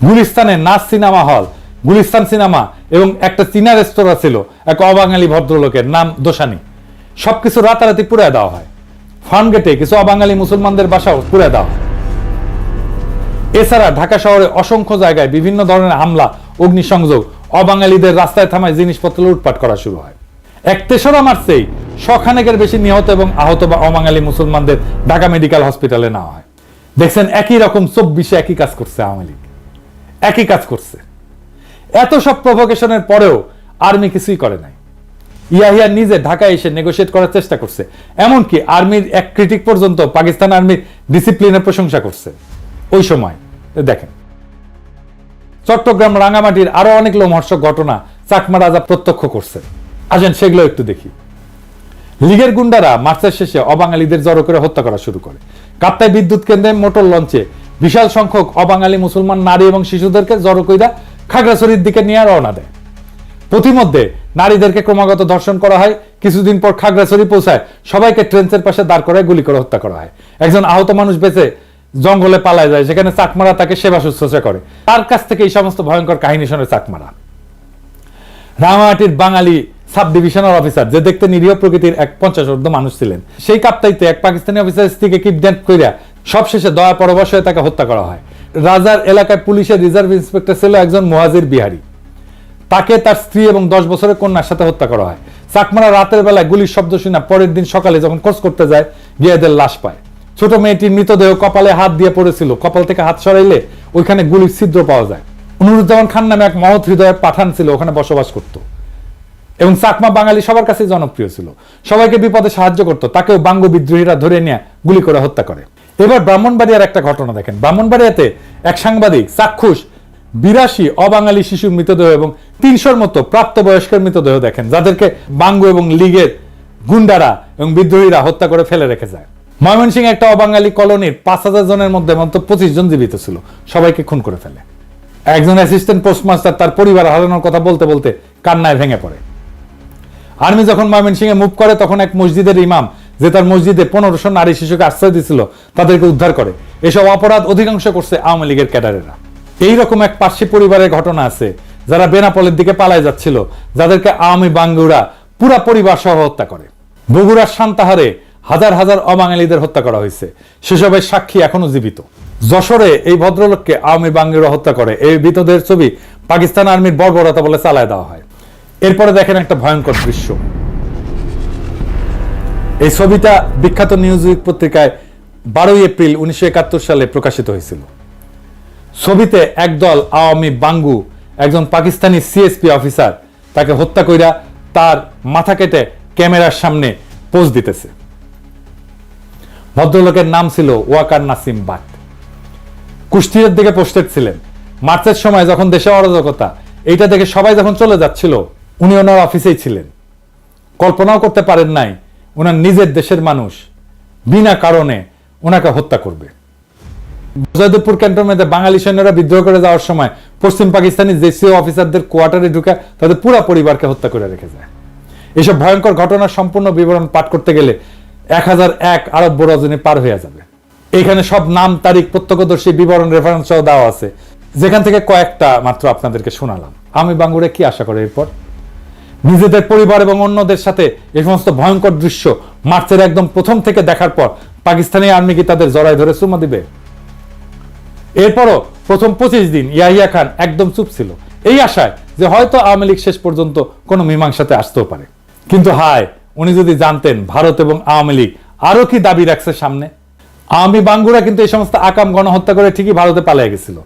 গুলিস্তানে নাচ সিনেমা হল, গুলিস্তান সিনেমা এবং একটা চীনা রেস্তোরাঁ ছিল এক অবাঙালি ভদ্রলোকের, নাম দোসানি। সবকিছু রাতারাতি পুড়ে দেওয়া হয়। ফার্মগেটে কিছু অবাঙালি মুসলমানদের বাসাও পুড়ে দেওয়া হয়। এছাড়া ঢাকা শহরে অসংখ্য জায়গায় বিভিন্ন ধরনের হামলা, অগ্নিসংযোগ, অবাঙালিদের রাস্তায় থামায় জিনিসপত্র লুটপাট করা শুরু হয়। ৩রা মার্চেই ১০০ বেশি নিহত এবং আহত বা অবাঙালি মুসলমানদের ঢাকা মেডিকেল হসপিটালে নেওয়া হয়। দেখছেন একই রকম ২৪-এ একই কাজ করছে আওয়ামী লীগ, একই কাজ করছে। এত সব প্রভোকেশনের পরেও আর্মি কিছুই করে নাই। ইয়াহিয়া নিজে ঢাকায় এসে নেগোশিয়েট করার চেষ্টা করছে। এমনকি আর্মির এক ক্রিটিক পর্যন্ত পাকিস্তান আর্মির ডিসিপ্লিনের প্রশংসা করছে ওই সময়। দেখেন, চট্টগ্রাম, রাঙামাটির আরো অনেক লোমহর্ষক ঘটনা চাকমা রাজা প্রত্যক্ষ করছে। আসেন সেগুলো একটু দেখি। লীগের গুন্ডারা মার্চের শেষে অবাঙালিদের জড়ো করে হত্যা করা শুরু করে। কাপ্তাই বিদ্যুৎ কেন্দ্রে মোটর লঞ্চে বিশাল সংখ্যক অবাঙালি মুসলমান নারী এবং শিশুদেরকে জড়ো কইরা খাগড়াছড়ির দিকে নিয়ে রওনা দেয়। প্রতিমধ্যে নারীদেরকে ক্রমাগত ধর্ষণ করা হয়। কিছুদিন পর খাগড়াছড়ি পৌঁছায় সবাইকে ট্রেন্সের পাশে দাঁড় করায় গুলি করে হত্যা করা হয়। একজন আহত মানুষ বেঁচে জঙ্গলে পালায় যায়, সেখানে চাকমারা তাকে সেবা শুশ্রূষা করে। তার কাছ থেকে এই সমস্ত ভয়ঙ্কর কাহিনী শোনে চাকমারা। রাঙামাটির বাঙালি সাব ডিভিশনাল অফিসার, যে দেখতে নিরীহ প্রকৃতির এক ৫০ মানুষ ছিলেন, সেই কাপ্তাইতে এক পাকিস্তানি অফিসারের স্ত্রীকে কিডন্যাপ কইরা সবশেষে দয়া পরবশ হয়ে তাকে হত্যা করা হয়। রাজার এলাকায় পুলিশের রিজার্ভ ইন্সপেক্টর ছিল একজন মুহাজির বিহারি। তাকে তার স্ত্রী এবং ১০ বছরের কন্যার সাথে হত্যা করা হয়। চাকমারা রাতের বেলায় গুলির শব্দ শুনে পরের দিন সকালে যখন খোঁজ করতে যায়, গিয়ে এদের লাশ পায়। ছোট মেয়েটির মৃতদেহ কপালে হাত দিয়ে পড়েছিল। কপাল থেকে হাত সরাইলে ওইখানে গুলির ছিদ্র পাওয়া যায়। নুরুজ্জামান খান নামে এক মহৎ হৃদয়ের পাঠান ছিল, ওখানে বসবাস করত এবং চাকমা বাঙালি সবার কাছে জনপ্রিয় ছিল। সবাইকে বিপদে সাহায্য করত। তাকেও বাঙ্গু বিদ্রোহীরা ধরে নিয়ে গুলি করে হত্যা করে। এবার ব্রাহ্মণবাড়িয়ার একটা ঘটনা দেখেন। ব্রাহ্মণবাড়িয়াতে এক সাংবাদিক চাক্ষুষ ৮২ অবাঙালি শিশুর মৃতদেহ এবং ৩০০-র মতো প্রাপ্তবয়স্কের মৃতদেহ দেখেন, যাদেরকে বাঙ্গু এবং লীগের গুন্ডারা এবং বিদ্রোহীরা হত্যা করে ফেলে রেখে যায়। ময়মনসিংহে একটা অবাঙালি কলোনির ৫০০০ জনের মধ্যে মাত্র ২৫ জন জীবিত ছিল, সবাইকে খুন করে ফেলে। একজন অ্যাসিস্ট্যান্ট পোস্টমাস্টার তার পরিবার হারানোর কথা বলতে বলতে কান্নায় ভেঙে পড়ে। আর্মি যখন ময়মনসিংহে মুভ করে, তখন এক মসজিদের ইমাম, যে তার মসজিদে ১৫০০ নারী শিশুকে আশ্রয় দিয়েছিল, তাদেরকে উদ্ধার করে। এসব অপরাধ অধিকাংশ করছে আওয়ামী লীগের ক্যাডারেরা। এইরকম এক পার্সি পরিবারের ঘটনা আছে, যারা বেনাপোলের দিকে পালায় যাচ্ছিল, যাদেরকে আওয়ামী বাঙ্গুরা পুরা পরিবার সহ হত্যা করে। বগুড়ার সান্তাহারে হাজার হাজার অবাঙালিদের হত্যা করা হয়েছে, সেসবের সাক্ষী এখনো জীবিত। যশোরে এই ভদ্রলোককে আওয়ামী বাঙ্গুরা হত্যা করে। এই মৃতদের ছবি পাকিস্তান আর্মির বর্বরতা বলে চালায় দেওয়া হয়। এরপরে দেখেন একটা ভয়ঙ্কর দৃশ্য। এই ছবিটা বিখ্যাত নিউজউইক পত্রিকায় ১২ এপ্রিল ১৯৭১ সালে প্রকাশিত হয়েছিল। ছবিতে একদল আওয়ামী বাঙ্গু একজন পাকিস্তানি সিএসপি অফিসার তাকে হত্যা কইরা তার মাথা কেটে ক্যামেরার সামনে পোজ দিতেছে। ভদ্রলোকের নাম ছিল ওয়াকার নাসিম বাট। কুষ্টিয়ার দিকে পোস্টেড ছিলেন। মার্চের সময় যখন দেশে অরাজকতা, এইটা দেখে সবাই যখন চলে যাচ্ছিল, উনি ওনার অফিসেই ছিলেন। কল্পনাও করতে পারেন নাই ওনার নিজের দেশের মানুষ বিনা কারণে ওনাকে হত্যা করবে। জয়দেবপুর ক্যান্টনমেন্টে বাঙালি সৈন্যরা বিদ্রোহ করে যাওয়ার সময় পশ্চিম পাকিস্তানি জেসিও অফিসারদের কোয়ার্টারে ঢুকে তাদের পুরো পরিবারকে হত্যা করে রেখে যায়। এসব ভয়ঙ্কর ঘটনার সম্পূর্ণ বিবরণ পাঠ করতে গেলে 1001 আরব রজনী পার হয়ে যাবে। এখানে সব নাম, তারিখ, প্রত্যক্ষদর্শী, বিবরণ, রেফারেন্স সহ দেওয়া আছে, যেখান থেকে কয়েকটা মাত্র আপনাদেরকে শোনালাম। আমি বাঙ্গুরে কি আশা করে এরপর নিজেদের পরিবার এবং অন্যদের সাথে এই সমস্ত ভয়ঙ্কর দৃশ্য মার্চের একদম প্রথম থেকে দেখার পর পাকিস্তানি আর্মি কি তাদের জড়ায় ধরে চুমা দিবে? এরপরও প্রথম 25 দিন ইয়াহিয়া খান একদম চুপ ছিল, এই আশায় যে হয়তো আওয়ামী লীগ শেষ পর্যন্ত কোনো মীমাংসাতে আসতেও পারে। কিন্তু হায়, উনি যদি জানতেন ভারত এবং আওয়ামী লীগ আরো কি দাবি রাখছে সামনে। আওয়ামী বাঙ্গুরা কিন্তু এই সমস্ত আকাম গণহত্যা করে ঠিকই ভারতে পালিয়ে গেছিল।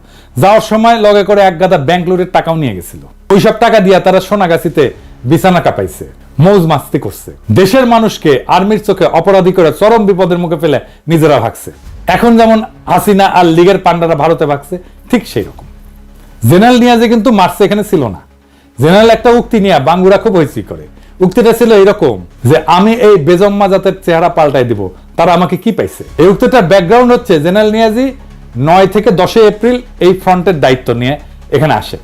যাওয়ার সময় লগে করে এক গাদা ব্যাংক লুটের টাকাও নিয়ে গেছিল। ওইসব টাকা দিয়া তারা সোনাগাছিতে বিছানা কাঁপাইছে, মৌজ মাস্তি করছে, দেশের মানুষকে আর্মির চোখে অপরাধী করে চরম বিপদের মুখে ফেলে নিজেরা ভাগছে। এখন যেমন হাসিনা আর লীগের পান্ডারা ভারতে ভাগছে, ঠিক সেই রকম। জেনারেল নিয়াজে কিন্তু মার্চে এখানে ছিল না। জেনারেল একটা উক্তি নিয়ে বাঙ্গুরা খুব হইচই করে। উক্তিটা ছিল এরকম যে আমি এই বেজম্মা জাতের চেহারা পাল্টাই দিব, তারা আমাকে কি পাইছে। এই উক্তিটার ব্যাকগ্রাউন্ড হচ্ছে জেনারেল নিয়াজি 9 থেকে 10 এপ্রিল এই ফ্রন্টের দায়িত্ব নিয়ে এখানে আসে।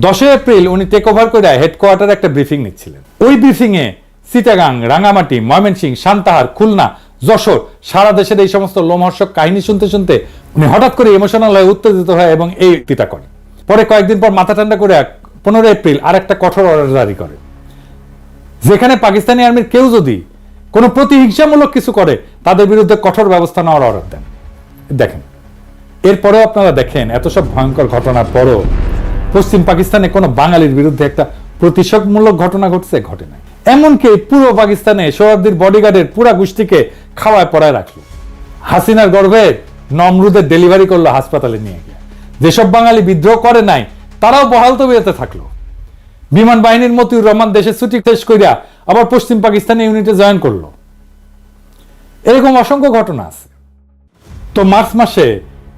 10 এপ্রিল উনি টেক ওভার করে হেডকোয়ার্টারে একটা ব্রিফিং নিচ্ছিলেন। ওই ব্রিফিং এ চিটাগাং, রাঙ্গামাটি, ময়মনসিংহ, সান্তাহার, খুলনা, যশোর, সারা দেশের এই সমস্ত লোমহর্ষক কাহিনী শুনতে শুনতে উনি হঠাৎ করে ইমোশনাল হয়ে উত্তেজিত হয় এবং এই উক্তিটা করেন। পরে কয়েকদিন পর মাথা ঠান্ডা করে 15 এপ্রিল আর একটা কঠোর অর্ডার জারি করে, যেখানে পাকিস্তানি আর্মির কেউ যদি কোনো প্রতিহিংসামূলক কিছু করে তাদের বিরুদ্ধে কঠোর ব্যবস্থা নেওয়ার অর্ডার দেন। দেখেন, এরপরেও আপনারা দেখেন এত সব ভয়ঙ্কর ঘটনার পরও পশ্চিম পাকিস্তানে কোনো বাঙালির বিরুদ্ধে একটা প্রতিশোধমূলক ঘটনা ঘটছে? ঘটে নাই। এমনকি পূর্ব পাকিস্তানে সোহরাওয়ার্দীর বডিগার্ডের পুরা গোষ্ঠীকে খাওয়ায় পড়ায় রাখলো। হাসিনার গর্ভে নমরুদের ডেলিভারি করলো হাসপাতালে নিয়ে গিয়ে। যেসব বাঙালি বিদ্রোহ করে নাই তারাও বহাল তবিয়তে থাকলো। বিমান বাহিনীর মতিউর রহমান দেশে ছুটি শেষ করিয়া আবার পশ্চিম পাকিস্তানি ইউনিটে জয়েন করলো। এরকম অসংখ্য ঘটনা আছে। তো মার্চ মাসে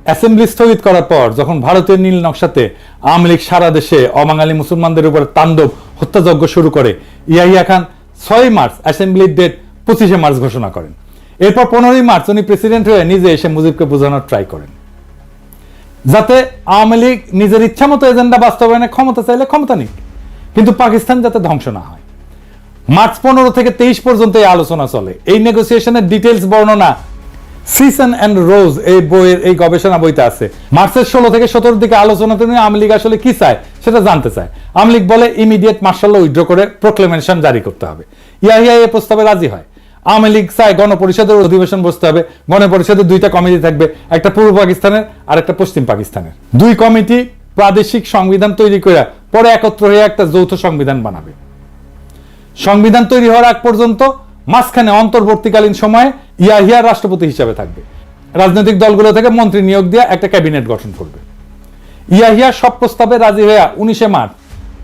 অ্যাসেম্বলি স্থগিত করার পর যখন ভারতের নীল নকশাতে আওয়ামী লীগ সারা দেশে অবাঙালি মুসলমানদের উপর তাণ্ডব হত্যাযজ্ঞ শুরু করে, Yahya Khan 6 March অ্যাসেম্বলির date 25 March ঘোষণা করেন। এরপর 15 মার্চ উনি প্রেসিডেন্ট হয়ে নিজে এসে মুজিবকে বোঝানোর ট্রাই করেন, যাতে আওয়ামী লীগ নিজের ইচ্ছা মতো এজেন্ডা বাস্তবায়নে ক্ষমতা চাইলে ক্ষমতা নিক, কিন্তু পাকিস্তান যাতে ধ্বংস না হয়। মার্চ 15 থেকে 23 পর্যন্ত এই আলোচনা চলে। এই নেগোসিয়েশনের ডিটেইলস বর্ণনা সিজন অ্যান্ড রোজ এই বইয়ের এই গবেষণা বইতে আছে। মার্চের 16 থেকে 17 দিকে আলোচনাতে নিয়ে আওয়ামী লীগ আসলে কি চায় সেটা জানতে চায়। আওয়ামী লীগ বলে ইমিডিয়েট মার্শাল ল উইথড্র করে প্রোক্লেমেশন জারি করতে হবে। ইয়াহিয়া এই প্রস্তাবে রাজি হয়। আওয়ামী লীগ চায় গণপরিষদের অধিবেশন বসতে হবে। গণপরিষদের 2টা কমিটি থাকবে, একটা পূর্ব পাকিস্তানের আর একটা পশ্চিম পাকিস্তানের। 2 কমিটি প্রাদেশিক সংবিধান তৈরি করে পরে একত্র হয়ে একটা যৌথ সংবিধান বানাবে। সংবিধান তৈরি হওয়ার আগ পর্যন্ত মাঝখানে অন্তর্বর্তীকালীন সময়ে ইয়াহিয়া রাষ্ট্রপতি হিসাবে থাকবে। রাজনৈতিক দলগুলো থেকে মন্ত্রী নিয়োগ দিয়ে একটা ক্যাবিনেট গঠন করবে। ইয়াহিয়া সব প্রস্তাবে রাজি হয়ে 19 মার্চ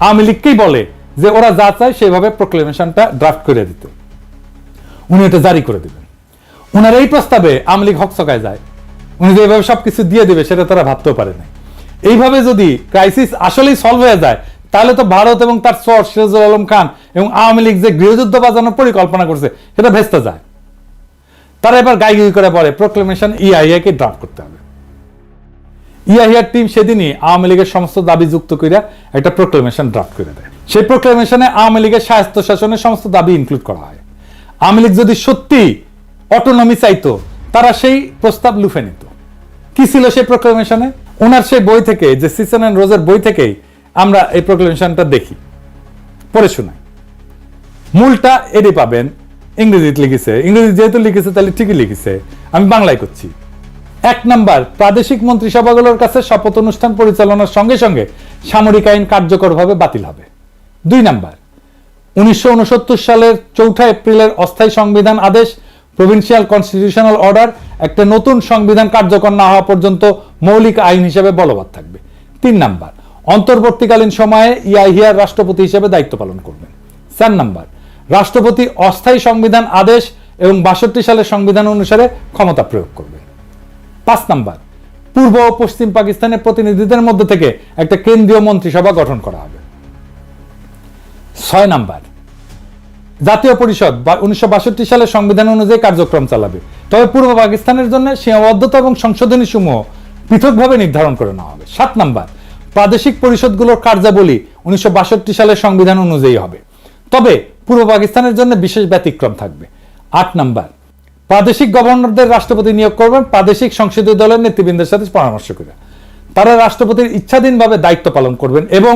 আওয়ামী লীগকেই বলে যে ওরা যা চায় সেভাবে প্রোক্লেমেশনটা ড্রাফট করে দিতে। উনি এটা জারি করে দিবেন। উনার এই প্রস্তাবে আওয়ামী লীগ হকচকায় যায়। উনি যে এইভাবে সবকিছু দিয়ে দিবে সেটা তারা ভাবতেও পারে না। এইভাবে যদি ক্রাইসিস আসলেই সলভ হয়ে যায় তাহলে তো ভারত এবং তার সর সিরাজুল আলম খান এবং আওয়ামী লীগ যে গৃহযুদ্ধ বাজানোর পরিকল্পনা করছে সেটা ভেস্তে যায়। তারা এবার গাইগুই করে বলে প্রোক্লেমেশন ইয়াহিয়াকে ড্রাফট করতে হবে। ইয়াহিয়ার টিম সেদিনই আওয়ামী লীগের সমস্ত দাবি যুক্ত করে একটা প্রোক্লেমেশন ড্রাফট করে দেয়। সেই প্রোক্লেমেশনে আওয়ামী লীগের স্বায়ত্তশাসনের সমস্ত দাবি ইনক্লুড করা হয়। আওয়ামী লীগ যদি সত্যি অটোনমি চাইতো তারা সেই প্রস্তাব লুফে নিত। কি ছিল সেই প্রোক্লেমেশনে? ওনার সেই বই থেকে, যে সিজন অ্যান্ড রোজের বই থেকেই আমরা এই প্রোক্লেমেশনটা দেখি, পড়ে শোনাই। মূলটা এরই পাবেন, ইংরেজিতে লিখেছে। ইংরেজি যেহেতু লিখেছে তাহলে ঠিকই লিখেছে, আমি বাংলায় করছি। 1 নাম্বার, প্রাদেশিক মন্ত্রিসভাগুলোর কাছে শপথ অনুষ্ঠান পরিচালনার সঙ্গে সঙ্গে সামরিক আইন কার্যকরভাবে বাতিল হবে। 2 নাম্বার, 1969 সালের 4 এপ্রিলের অস্থায়ী সংবিধান আদেশ, প্রভিন্সিয়াল কনস্টিটিউশনাল অর্ডার একটা নতুন সংবিধান কার্যকর না হওয়া পর্যন্ত মৌলিক আইন হিসেবে বলবৎ থাকবে। 3 নাম্বার, অন্তর্বর্তীকালীন সময়ে ইয়াহিয়া রাষ্ট্রপতি হিসেবে দায়িত্ব পালন করবেন। 4 নাম্বার, রাষ্ট্রপতি অস্থায়ী সংবিধান আদেশ এবং 62 সালের সংবিধান অনুসারে ক্ষমতা প্রয়োগ করবেন। 5 নাম্বার, পূর্ব ও পশ্চিম পাকিস্তানের প্রতিনিধিদের মধ্যে থেকে একটা কেন্দ্রীয় মন্ত্রিসভা গঠন করা হবে। 6 নাম্বার, জাতীয় পরিষদ 1962 সালের সংবিধান অনুযায়ী কার্যক্রম চালাবে। তবে পূর্ব পাকিস্তানের জন্য সীমাবদ্ধতা এবং সংশোধনী সমূহ পৃথকভাবে নির্ধারণ করে নেওয়া হবে। 7 নাম্বার, প্রাদেশিক পরিষদগুলোর কার্যাবলী 1962 সালের সংবিধান অনুযায়ী হবে, তবে পূর্ব পাকিস্তানের জন্য বিশেষ ব্যতিক্রম থাকবে। 8 নাম্বার, প্রাদেশিক গভর্নরদের রাষ্ট্রপতি নিয়োগ করবেন প্রাদেশিক সংসদীয় দলের নেতৃবৃন্দের সাথে পরামর্শ করে। তারা রাষ্ট্রপতির ইচ্ছাধীনভাবে দায়িত্ব পালন করবেন এবং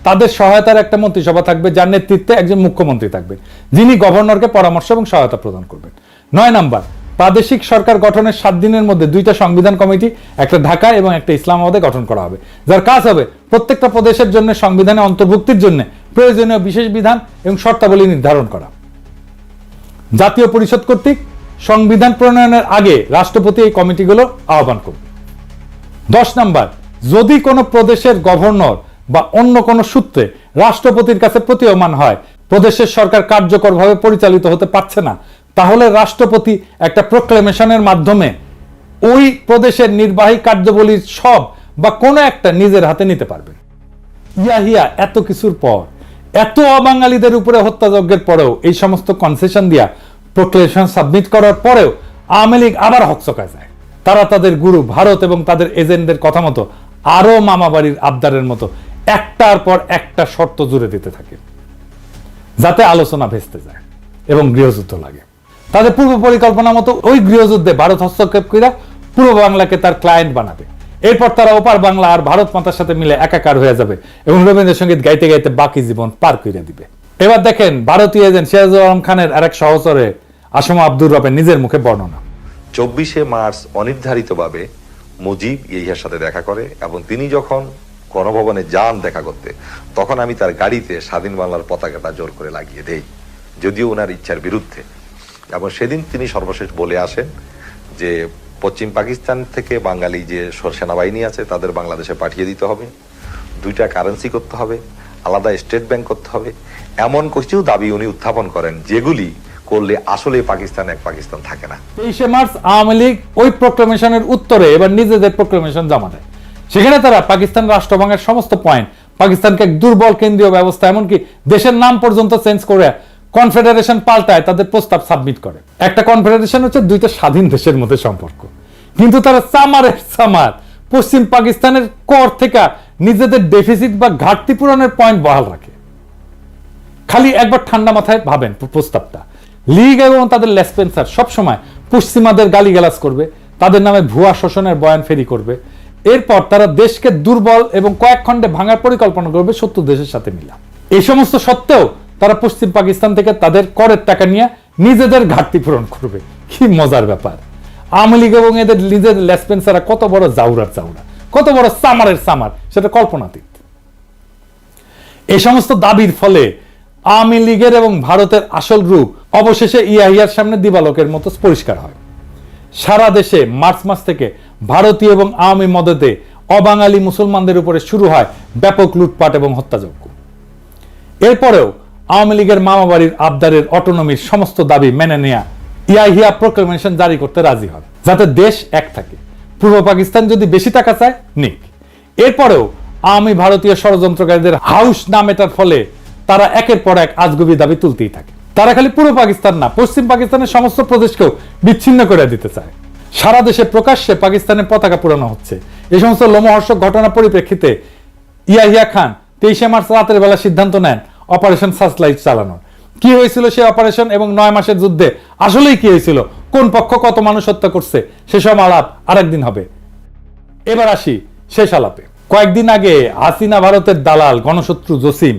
তাদের সহায়তার একটা মন্ত্রিসভা থাকবে, যার নেতৃত্বে একজন মুখ্যমন্ত্রী থাকবেন, যিনি গভর্নরকে পরামর্শ এবং সহায়তা প্রদান করবেন। 9 নাম্বার, প্রাদেশিক সরকার গঠনের 7 দিনের মধ্যে 2টা সংবিধান কমিটি, একটা ঢাকা এবং একটা ইসলামাবাদে গঠন করা হবে, যার কাজ হবে প্রত্যেকটা প্রদেশের জন্য সংবিধানে অন্তর্ভুক্তির জন্য প্রয়োজনীয় বিশেষ বিধান এবং শর্তাবলী নির্ধারণ করা। জাতীয় পরিষদ কর্তৃক সংবিধান প্রণয়নের আগে রাষ্ট্রপতি এই কমিটিগুলো আহ্বান করবে। 10 নাম্বার, যদি কোনো প্রদেশের গভর্নর বা অন্য কোনো সূত্রে রাষ্ট্রপতির কাছে প্রতীয়মান হয় প্রদেশের সরকার কার্যকরভাবে পরিচালিত হতে পারছে না, তাহলে রাষ্ট্রপতি একটা প্রোক্লেমেশনের মাধ্যমে ওই প্রদেশের নির্বাহী কার্যাবলীর সব বা কোনো একটা নিজের হাতে নিতে পারবেন। ইয়াহিয়া এত কিছুর পর, এত অবাঙালিদের উপরে হত্যাযজ্ঞের পরেও, এই সমস্ত কনসেশন দিয়া প্রোক্লেমেশন সাবমিট করার পরেও আওয়ামী লীগ আবার হকচকায় যায়। তারা তাদের গুরু ভারত এবং তাদের এজেন্টদের কথা মতো আরো মামাবাড়ির আবদারের মতো একটার পর একটা শর্ত জুড়ে দিতে থাকে, যাতে আলোচনা ভেস্তে যায় এবং গৃহযুদ্ধ লাগে। তাদের পূর্ব পরিকল্পনা মতো ওই গৃহযুদ্ধে ভারত হস্তক্ষেপ করে পূর্ব বাংলাকে তার ক্লায়েন্ট বানাবে। এরপর তারা ওপার বাংলা আর ভারত মাতার সাথে মিলে একাকার হয়ে যাবে এবং রবীন্দ্রসঙ্গীত গাইতে গাইতে বাকি জীবন পার করে দিবে। এবার দেখেন ভারতীয় এজেন্ট সিরাজুল আলম খানের আরেক সহচরে আসমা আব্দুর রবের নিজের মুখে বর্ণনা। 24শে মার্চ অনির্ধারিতভাবে মুজিব ইয়াহিয়ার সাথে দেখা করে এবং তিনি যখন গণভবনে যান দেখা করতে, তখন আমি তার গাড়িতে স্বাধীন বাংলার পতাকাটা জোর করে লাগিয়ে দেই, যদিও ওনার ইচ্ছার বিরুদ্ধে। এবং সেদিন তিনি সর্বশেষ বলে আসেন যে পশ্চিম পাকিস্তান থেকে বাঙালি যে সেনাবাহিনী আছে তাদের বাংলাদেশে পাঠিয়ে দিতে হবে, 2টা কারেন্সি করতে হবে, আলাদা স্টেট ব্যাংক করতে হবে, এমন কিছু দাবি উনি উত্থাপন করেন যেগুলি করলে আসলে পাকিস্তান এক পাকিস্তান থাকে না। 23শে মার্চ আওয়ামী লীগ ওই প্রোক্লেমেশনের উত্তরে এবার নিজেদের প্রোক্লেমেশন জমা দেয়। সেখানে তারা পাকিস্তান রাষ্ট্রভাঙের সমস্ত পয়েন্ট, পাকিস্তানকে এক দুর্বল কেন্দ্রীয় ব্যবস্থা, এমনকি দেশের নাম পর্যন্ত চেঞ্জ করে কনফেডারেশন পাল্টায় তাদের প্রস্তাব সাবমিট করে। একটা কনফেডারেশন হচ্ছে 2টা স্বাধীন দেশের মধ্যে সম্পর্ক, কিন্তু তারা সামার পশ্চিম পাকিস্তানের কর থেকে নিজেদের ডেফিসিট বা ঘাটতি পূরণের পয়েন্ট বহাল রাখে। খালি একবার ঠান্ডা মাথায় ভাবেন প্রস্তাবটা। লীগ এবং তাদের লেসপেন্সার সবসময় পশ্চিমাদের গালিগালাজ করবে, তাদের নামে ভুয়া শোষণের বয়ান ফেরি করবে। এরপর তারা দেশকে দুর্বল এবং কয়েক খণ্ডে ভাঙার পরিকল্পনা করবে শত্রু দেশের সাথে মিলা। এই সমস্ত সত্ত্বেও তারা পশ্চিম পাকিস্তান থেকে তাদের করের টাকা নিয়ে নিজেদের ঘাটতি পূরণ করবে। কি মজার ব্যাপার! আওয়ামী লীগ এবং এদের নিজের লেসপেন্সাররা কত বড় জাউরার জাউরা, কত বড় সামারের সামার, সেটা কল্পনাতীত। এই সমস্ত দাবির ফলে আওয়ামী লীগের এবং ভারতের আসল রূপ অবশেষে ইয়াহিয়ার সামনে দিবালোকের মতো পরিষ্কার হয়। সারা দেশে মার্চ মাস থেকে ভারতীয় এবং আওয়ামী মদতে অবাঙালি মুসলমানদের উপরে শুরু হয় ব্যাপক লুটপাট এবং হত্যাযজ্ঞ। এরপরেও আওয়ামী লীগের মামাবাড়ির আবদারের অটোনমির সমস্ত দাবি মেনে নেয়া ইয়াহিয়া প্রোক্লেমেশন জারি করতে রাজি হয়, যাতে দেশ এক থাকে। পূর্ব পাকিস্তান যদি বেশি টাকা চায় নিক। এরপরেও আওয়ামী ভারতীয় ষড়যন্ত্রকারীদের হাউস না মেটার ফলে তারা একের পর এক আজগুবি দাবি তুলতেই থাকে। তারা খালি পূর্ব পাকিস্তান না, পশ্চিম পাকিস্তানের সমস্ত প্রদেশকেও বিচ্ছিন্ন করে দিতে চায়। সারা দেশে প্রকাশ্যে পাকিস্তানের পতাকা পুরানো হচ্ছে। এই সমস্ত লোমহর্ষক ঘটনার পরিপ্রেক্ষিতে ইয়াহিয়া খান 23শে মার্চ রাতের বেলা সিদ্ধান্ত নেন অপারেশন সার্চলাইট চালানোর। কি হয়েছিল সেই অপারেশন এবং 9 মাসের যুদ্ধে আসলেই কি হয়েছিল, কোন পক্ষ কত মানুষ হত্যা করছে, সেসব আলাপ আরেকদিন হবে। এবার আসি শেষ আলাপে। কয়েকদিন আগে হাসিনা ভারতের দালাল গণশত্রু জসিম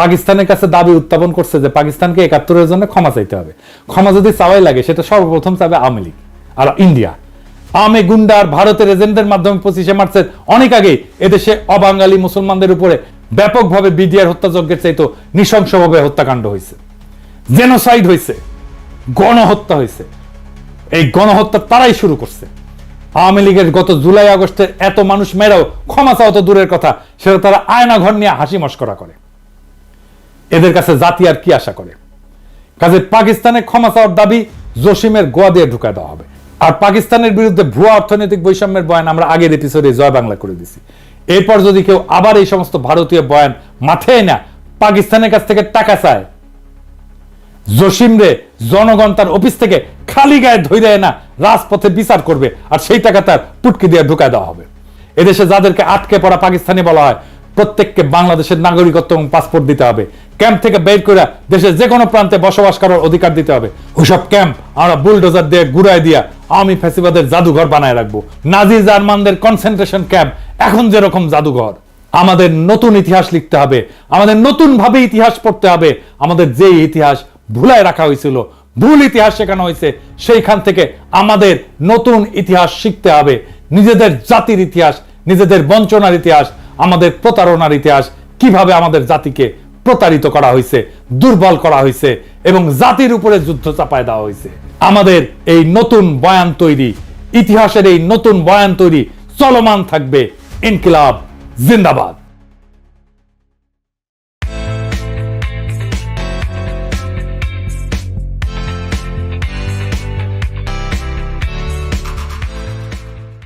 পাকিস্তানের কাছে দাবি উত্থাপন করছে যে পাকিস্তানকে 71-এর জন্য ক্ষমা চাইতে হবে। ক্ষমা যদি চাওয়াই লাগে সেটা সর্বপ্রথম চাবে আওয়ামী লীগ আর ইন্ডিয়া। আওয়ামী গুন্ডা আর ভারতের এজেন্টদের মাধ্যমে 25শে মার্চের অনেক আগেই এদেশে অবাঙালি মুসলমানদের উপরে ব্যাপকভাবে বিডিআর হত্যাযজ্ঞের চাইতো নৃশংসভাবে হত্যাকাণ্ড হয়েছে, জেনোসাইড হয়েছে, গণহত্যা হয়েছে। এই গণহত্যা তারাই শুরু করছে। আওয়ামী লীগের গত জুলাই আগস্টের এত মানুষ মেরাও ক্ষমা চাওয়া তো দূরের কথা, সেটা তারা আয়না ঘর নিয়ে হাসি মস্করা করে। এদের কাছে জাতি আর কি আশা করে? কাজে পাকিস্তানে ক্ষমা চাওয়ার দাবি জসিমের গোয়া দিয়ে ঢুকায় দেওয়া হবে। আর পাকিস্তানের বিরুদ্ধে ভুয়া অর্থনৈতিক বৈষম্যের বয়ান আমরা আগের এপিসোডে জয় বাংলা করে দিছি। এরপর যদি কেউ আবার এই সমস্ত ভারতীয় বয়ান মাথায় না পাকিস্তানের কাছ থেকে টাকা চায়, জসিমরে জনগণ তার অফিস থেকে খালি গায়ে ধইরে না রাজপথে বিচার করবে, আর সেই টাকা তার পুটকি দিয়ে ঢুকায় দেওয়া হবে। এদেশে যাদেরকে আটকে পড়া পাকিস্তানি বলা হয়, প্রত্যেককে বাংলাদেশের নাগরিকত্ব এবং পাসপোর্ট দিতে হবে। ক্যাম্প থেকে বের করে দেশের যে কোনো প্রান্তে বসবাস করার অধিকার দিতে হবে। ওইসব ক্যাম্প আমরা বুলডোজার দিয়ে ঘুরাই দিয়া আওয়ামী ফ্যাসিবাদের জাদুঘর বানায় রাখবো। নাজি জার্মানদের কনসেন্ট্রেশন ক্যাম্প এখন যেরকম জাদুঘর। আমাদের নতুন ইতিহাস লিখতে হবে, আমাদের নতুন ভাবে ইতিহাস পড়তে হবে। আমাদের যে ইতিহাস ভুলায় রাখা হয়েছিল, ভুল ইতিহাস শেখানো হয়েছে, সেইখান থেকে আমাদের নতুন ইতিহাস শিখতে হবে। নিজেদের জাতির ইতিহাস, নিজেদের বঞ্চনার ইতিহাস, আমাদের প্রতারণার ইতিহাস, কিভাবে আমাদের জাতিকে প্রতারিত করা হয়েছে, দুর্বল করা হয়েছে এবং জাতির উপরে যুদ্ধ চাপায় দেওয়া হয়েছে। আমাদের এই নতুন বয়ান তৈরি, ইতিহাসের এই নতুন বয়ান তৈরি চলমান থাকবে। ইনকিলাব জিন্দাবাদ।